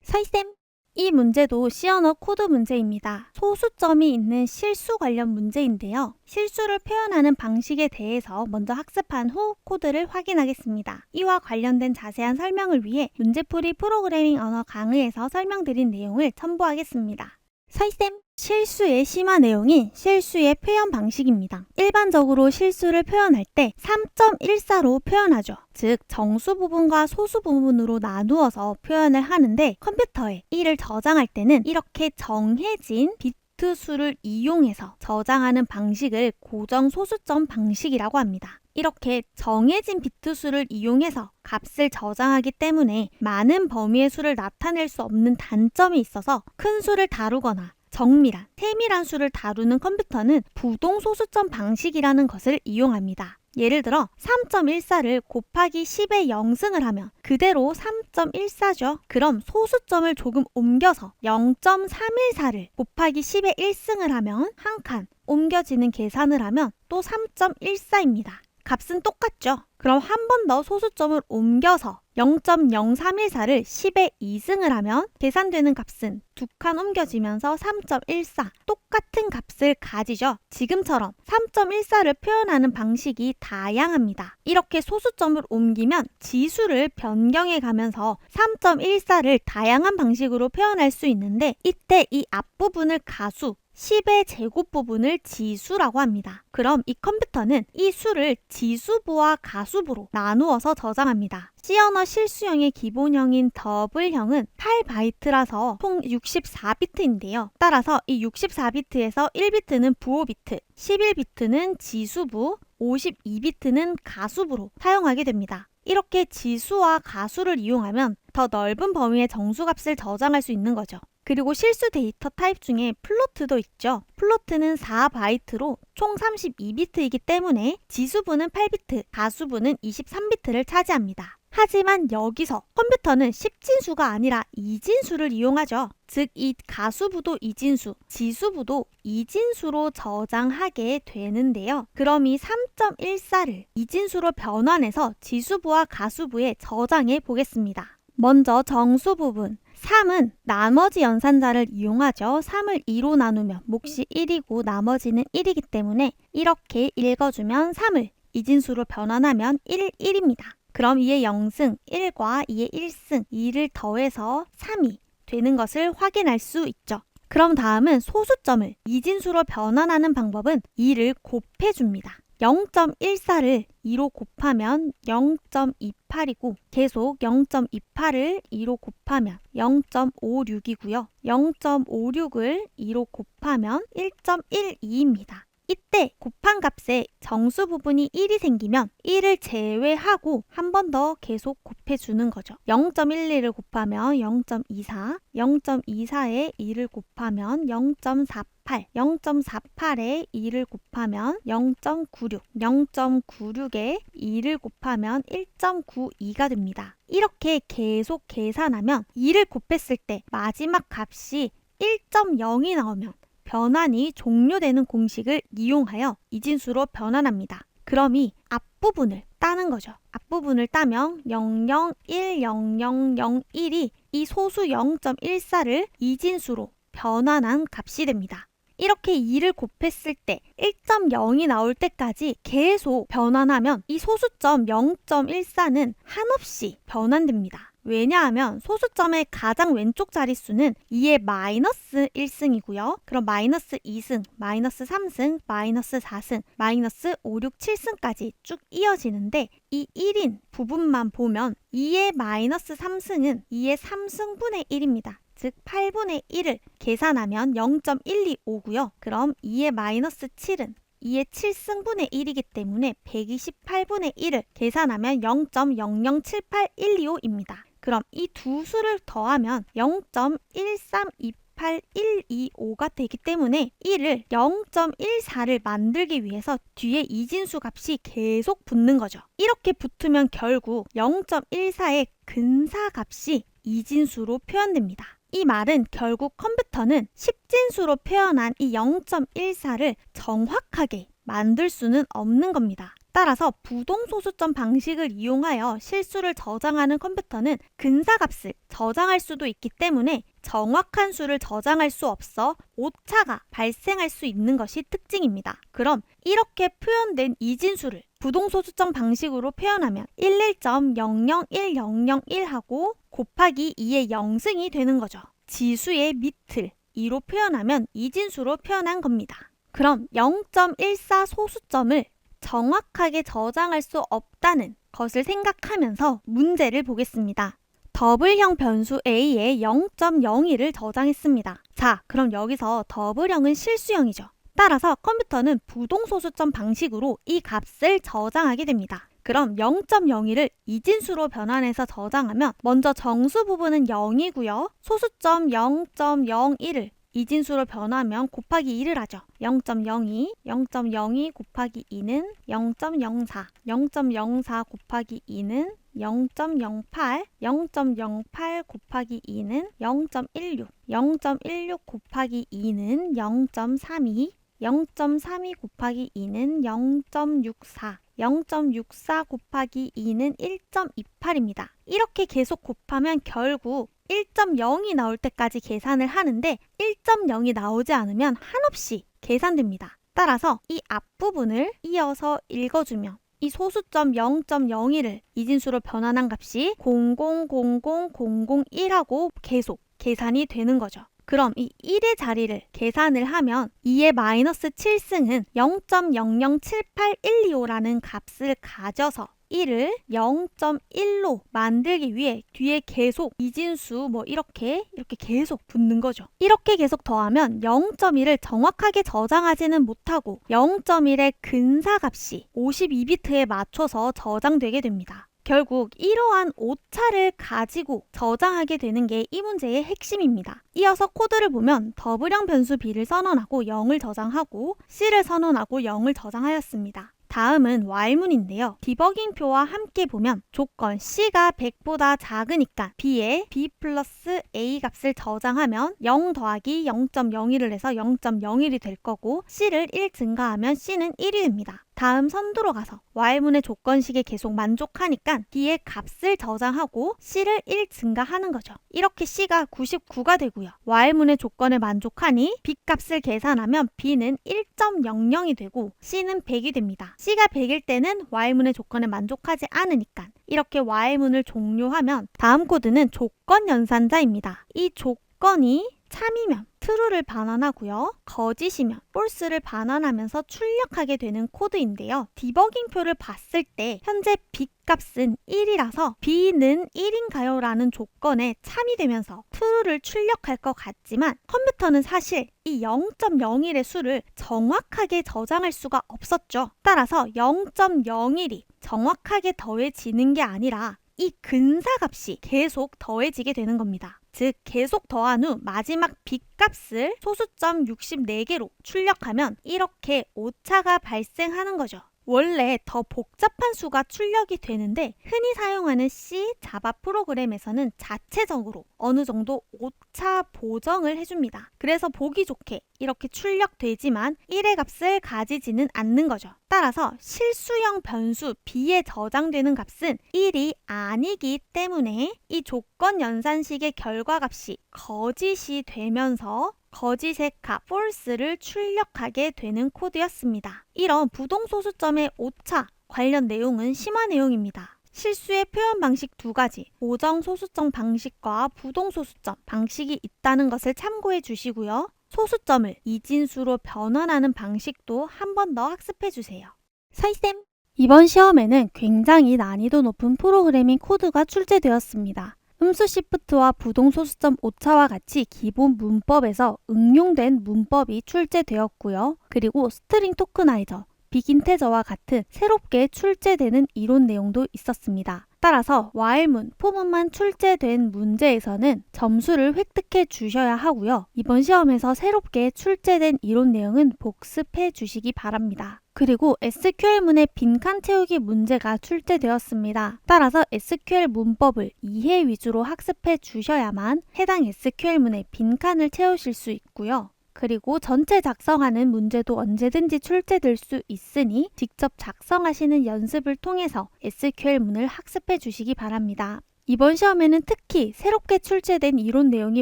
서희쌤, 이 문제도 C 언어 코드 문제입니다. 소수점이 있는 실수 관련 문제인데요. 실수를 표현하는 방식에 대해서 먼저 학습한 후 코드를 확인하겠습니다. 이와 관련된 자세한 설명을 위해 문제풀이 프로그래밍 언어 강의에서 설명드린 내용을 첨부하겠습니다. 서희쌤, 실수의 심화 내용인 실수의 표현 방식입니다. 일반적으로 실수를 표현할 때 3.14로 표현하죠. 즉 정수 부분과 소수 부분으로 나누어서 표현을 하는데 컴퓨터에 이를 저장할 때는 이렇게 정해진 비트 수를 이용해서 저장하는 방식을 고정 소수점 방식이라고 합니다. 이렇게 정해진 비트 수를 이용해서 값을 저장하기 때문에 많은 범위의 수를 나타낼 수 없는 단점이 있어서 큰 수를 다루거나 정밀한, 세밀한 수를 다루는 컴퓨터는 부동소수점 방식이라는 것을 이용합니다. 예를 들어 3.14를 곱하기 10의 0승을 하면 그대로 3.14죠. 그럼 소수점을 조금 옮겨서 0.314를 곱하기 10의 1승을 하면 한 칸 옮겨지는 계산을 하면 또 3.14입니다. 값은 똑같죠. 그럼 한 번 더 소수점을 옮겨서 0.0314를 10의 2승을 하면 계산되는 값은 두 칸 옮겨지면서 3.14 똑같은 값을 가지죠. 지금처럼 3.14를 표현하는 방식이 다양합니다. 이렇게 소수점을 옮기면 지수를 변경해 가면서 3.14를 다양한 방식으로 표현할 수 있는데 이때 이 앞부분을 가수 10의 제곱 부분을 지수라고 합니다. 그럼 이 컴퓨터는 이 수를 지수부와 가수부로 나누어서 저장합니다. C 언어 실수형의 기본형인 더블형은 8바이트라서 총 64비트인데요. 따라서 이 64비트에서 1비트는 부호 비트, 11비트는 지수부, 52비트는 가수부로 사용하게 됩니다. 이렇게 지수와 가수를 이용하면 더 넓은 범위의 정수값을 저장할 수 있는 거죠. 그리고 실수 데이터 타입 중에 플로트도 있죠. 플로트는 4바이트로 총 32비트이기 때문에 지수부는 8비트, 가수부는 23비트를 차지합니다. 하지만 여기서 컴퓨터는 10진수가 아니라 2진수를 이용하죠. 즉, 이 가수부도 2진수, 지수부도 2진수로 저장하게 되는데요. 그럼 이 3.14를 2진수로 변환해서 지수부와 가수부에 저장해 보겠습니다. 먼저 정수 부분. 3은 나머지 연산자를 이용하죠. 3을 2로 나누면 몫이 1이고 나머지는 1이기 때문에 이렇게 읽어주면 3을 2진수로 변환하면 1, 1입니다. 그럼 2의 0승 1과 2의 1승 2를 더해서 3이 되는 것을 확인할 수 있죠. 그럼 다음은 소수점을 2진수로 변환하는 방법은 2를 곱해줍니다. 0.14를 2로 곱하면 0.28이고 계속 0.28을 2로 곱하면 0.56이고요. 0.56을 2로 곱하면 1.12입니다. 이때 곱한 값에 정수 부분이 1이 생기면 1을 제외하고 한 번 더 계속 곱해주는 거죠. 0.12를 곱하면 0.24, 0.24에 2를 곱하면 0.48, 0.48에 2를 곱하면 0.96, 0.96에 2를 곱하면 1.92가 됩니다. 이렇게 계속 계산하면 2를 곱했을 때 마지막 값이 1.0이 나오면 변환이 종료되는 공식을 이용하여 이진수로 변환합니다. 그럼 이 앞부분을 따는 거죠. 앞부분을 따면 00100001이 이 소수 0.14를 이진수로 변환한 값이 됩니다. 이렇게 2를 곱했을 때 1.0이 나올 때까지 계속 변환하면 이 소수점 0.14는 한없이 변환됩니다. 왜냐하면 소수점의 가장 왼쪽 자릿수는 2의 마이너스 1승이고요. 그럼 마이너스 2승, 마이너스 3승, 마이너스 4승, 마이너스 5, 6, 7승까지 쭉 이어지는데 이 1인 부분만 보면 2의 마이너스 3승은 2의 3승분의 1입니다. 즉 8분의 1을 계산하면 0.125고요. 그럼 2의 마이너스 7은 2의 7승분의 1이기 때문에 128분의 1을 계산하면 0.0078125입니다. 그럼 이 두 수를 더하면 0.1328125가 되기 때문에 1을 0.14를 만들기 위해서 뒤에 이진수 값이 계속 붙는 거죠. 이렇게 붙으면 결국 0.14의 근사 값이 이진수로 표현됩니다. 이 말은 결국 컴퓨터는 10진수로 표현한 이 0.14를 정확하게 만들 수는 없는 겁니다. 따라서 부동소수점 방식을 이용하여 실수를 저장하는 컴퓨터는 근사값을 저장할 수도 있기 때문에 정확한 수를 저장할 수 없어 오차가 발생할 수 있는 것이 특징입니다. 그럼 이렇게 표현된 이진수를 부동소수점 방식으로 표현하면 11.001001하고 곱하기 2의 0승이 되는 거죠. 지수의 밑을 2로 표현하면 이진수로 표현한 겁니다. 그럼 0.14 소수점을 정확하게 저장할 수 없다는 것을 생각하면서 문제를 보겠습니다. 더블형 변수 a에 0.01을 저장했습니다. 자, 그럼 여기서 더블형은 실수형이죠. 따라서 컴퓨터는 부동소수점 방식으로 이 값을 저장하게 됩니다. 그럼 0.01을 이진수로 변환해서 저장하면 먼저 정수 부분은 0이고요. 소수점 0.01을 이진수로 변하면 곱하기 2를 하죠. 0.02, 0.02 곱하기 2는 0.04, 0.04 곱하기 2는 0.08, 0.08 곱하기 2는 0.16, 0.16 곱하기 2는 0.32, 0.32 곱하기 2는 0.64, 0.64 곱하기 2는 1.28입니다. 이렇게 계속 곱하면 결국 1.0이 나올 때까지 계산을 하는데 1.0이 나오지 않으면 한없이 계산됩니다. 따라서 이 앞부분을 이어서 읽어주면 이 소수점 0.01을 이진수로 변환한 값이 0000001하고 계속 계산이 되는 거죠. 그럼 이 1의 자리를 계산을 하면 2의 마이너스 7승은 0.007825라는 값을 가져서 1을 0.1로 만들기 위해 뒤에 계속 이진수 이렇게 계속 붙는 거죠. 이렇게 계속 더하면 0.1을 정확하게 저장하지는 못하고 0.1의 근사값이 52비트에 맞춰서 저장되게 됩니다. 결국 이러한 오차를 가지고 저장하게 되는 게 이 문제의 핵심입니다. 이어서 코드를 보면 더블형 변수 B를 선언하고 0을 저장하고 C를 선언하고 0을 저장하였습니다. 다음은 while문인데요. 디버깅표와 함께 보면 조건 C가 100보다 작으니까 B에 B 플러스 A 값을 저장하면 0 더하기 0.01을 해서 0.01이 될 거고 C를 1 증가하면 C는 1이 됩니다. 다음 선두로 가서 while문의 조건식에 계속 만족하니까 B의 값을 저장하고 C를 1 증가하는 거죠. 이렇게 C가 99가 되고요. while문의 조건에 만족하니 B 값을 계산하면 B는 1.00이 되고 C는 100이 됩니다. C가 100일 때는 while문의 조건에 만족하지 않으니까 이렇게 while문을 종료하면 다음 코드는 조건 연산자입니다. 이 조건이 참이면 true를 반환하고요. 거짓이면 false를 반환하면서 출력하게 되는 코드인데요. 디버깅표를 봤을 때 현재 B 값은 1이라서 B는 1인가요? 라는 조건에 참이 되면서 true를 출력할 것 같지만 컴퓨터는 사실 이 0.01의 수를 정확하게 저장할 수가 없었죠. 따라서 0.01이 정확하게 더해지는 게 아니라 이 근사값이 계속 더해지게 되는 겁니다. 즉 계속 더한 후 마지막 B 값을 소수점 64개로 출력하면 이렇게 오차가 발생하는 거죠. 원래 더 복잡한 수가 출력이 되는데 흔히 사용하는 C, 자바 프로그램에서는 자체적으로 어느 정도 오차 보정을 해줍니다. 그래서 보기 좋게 이렇게 출력되지만 1의 값을 가지지는 않는 거죠. 따라서 실수형 변수 B에 저장되는 값은 1이 아니기 때문에 이 조건 연산식의 결과값이 거짓이 되면서 거짓의 값, false를 출력하게 되는 코드였습니다. 이런 부동소수점의 오차 관련 내용은 심화 내용입니다. 실수의 표현 방식 두 가지, 고정소수점 방식과 부동소수점 방식이 있다는 것을 참고해 주시고요. 소수점을 이진수로 변환하는 방식도 한 번 더 학습해 주세요. 서희쌤! 이번 시험에는 굉장히 난이도 높은 프로그래밍 코드가 출제되었습니다. 음수 시프트와 부동소수점 오차와 같이 기본 문법에서 응용된 문법이 출제되었고요. 그리고 스트링 토크나이저, 빅인테저와 같은 새롭게 출제되는 이론 내용도 있었습니다. 따라서 while문, for문만 출제된 문제에서는 점수를 획득해 주셔야 하고요. 이번 시험에서 새롭게 출제된 이론 내용은 복습해 주시기 바랍니다. 그리고 SQL문의 빈칸 채우기 문제가 출제되었습니다. 따라서 SQL 문법을 이해 위주로 학습해 주셔야만 해당 SQL문의 빈칸을 채우실 수 있고요. 그리고 전체 작성하는 문제도 언제든지 출제될 수 있으니 직접 작성하시는 연습을 통해서 SQL문을 학습해 주시기 바랍니다. 이번 시험에는 특히 새롭게 출제된 이론 내용이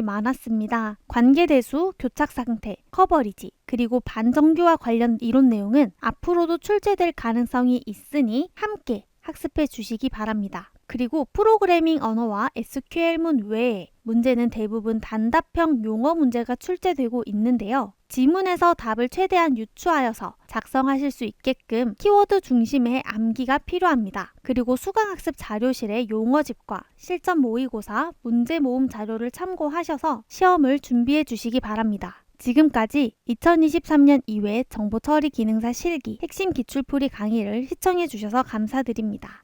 많았습니다. 관계대수, 교착상태, 커버리지, 그리고 반정규와 관련 이론 내용은 앞으로도 출제될 가능성이 있으니 함께 학습해 주시기 바랍니다. 그리고 프로그래밍 언어와 SQL문 외에 문제는 대부분 단답형 용어 문제가 출제되고 있는데요. 지문에서 답을 최대한 유추하여서 작성하실 수 있게끔 키워드 중심의 암기가 필요합니다. 그리고 수강학습 자료실의 용어집과 실전 모의고사, 문제 모음 자료를 참고하셔서 시험을 준비해 주시기 바랍니다. 지금까지 2023년 2회 정보처리 기능사 실기 핵심 기출풀이 강의를 시청해 주셔서 감사드립니다.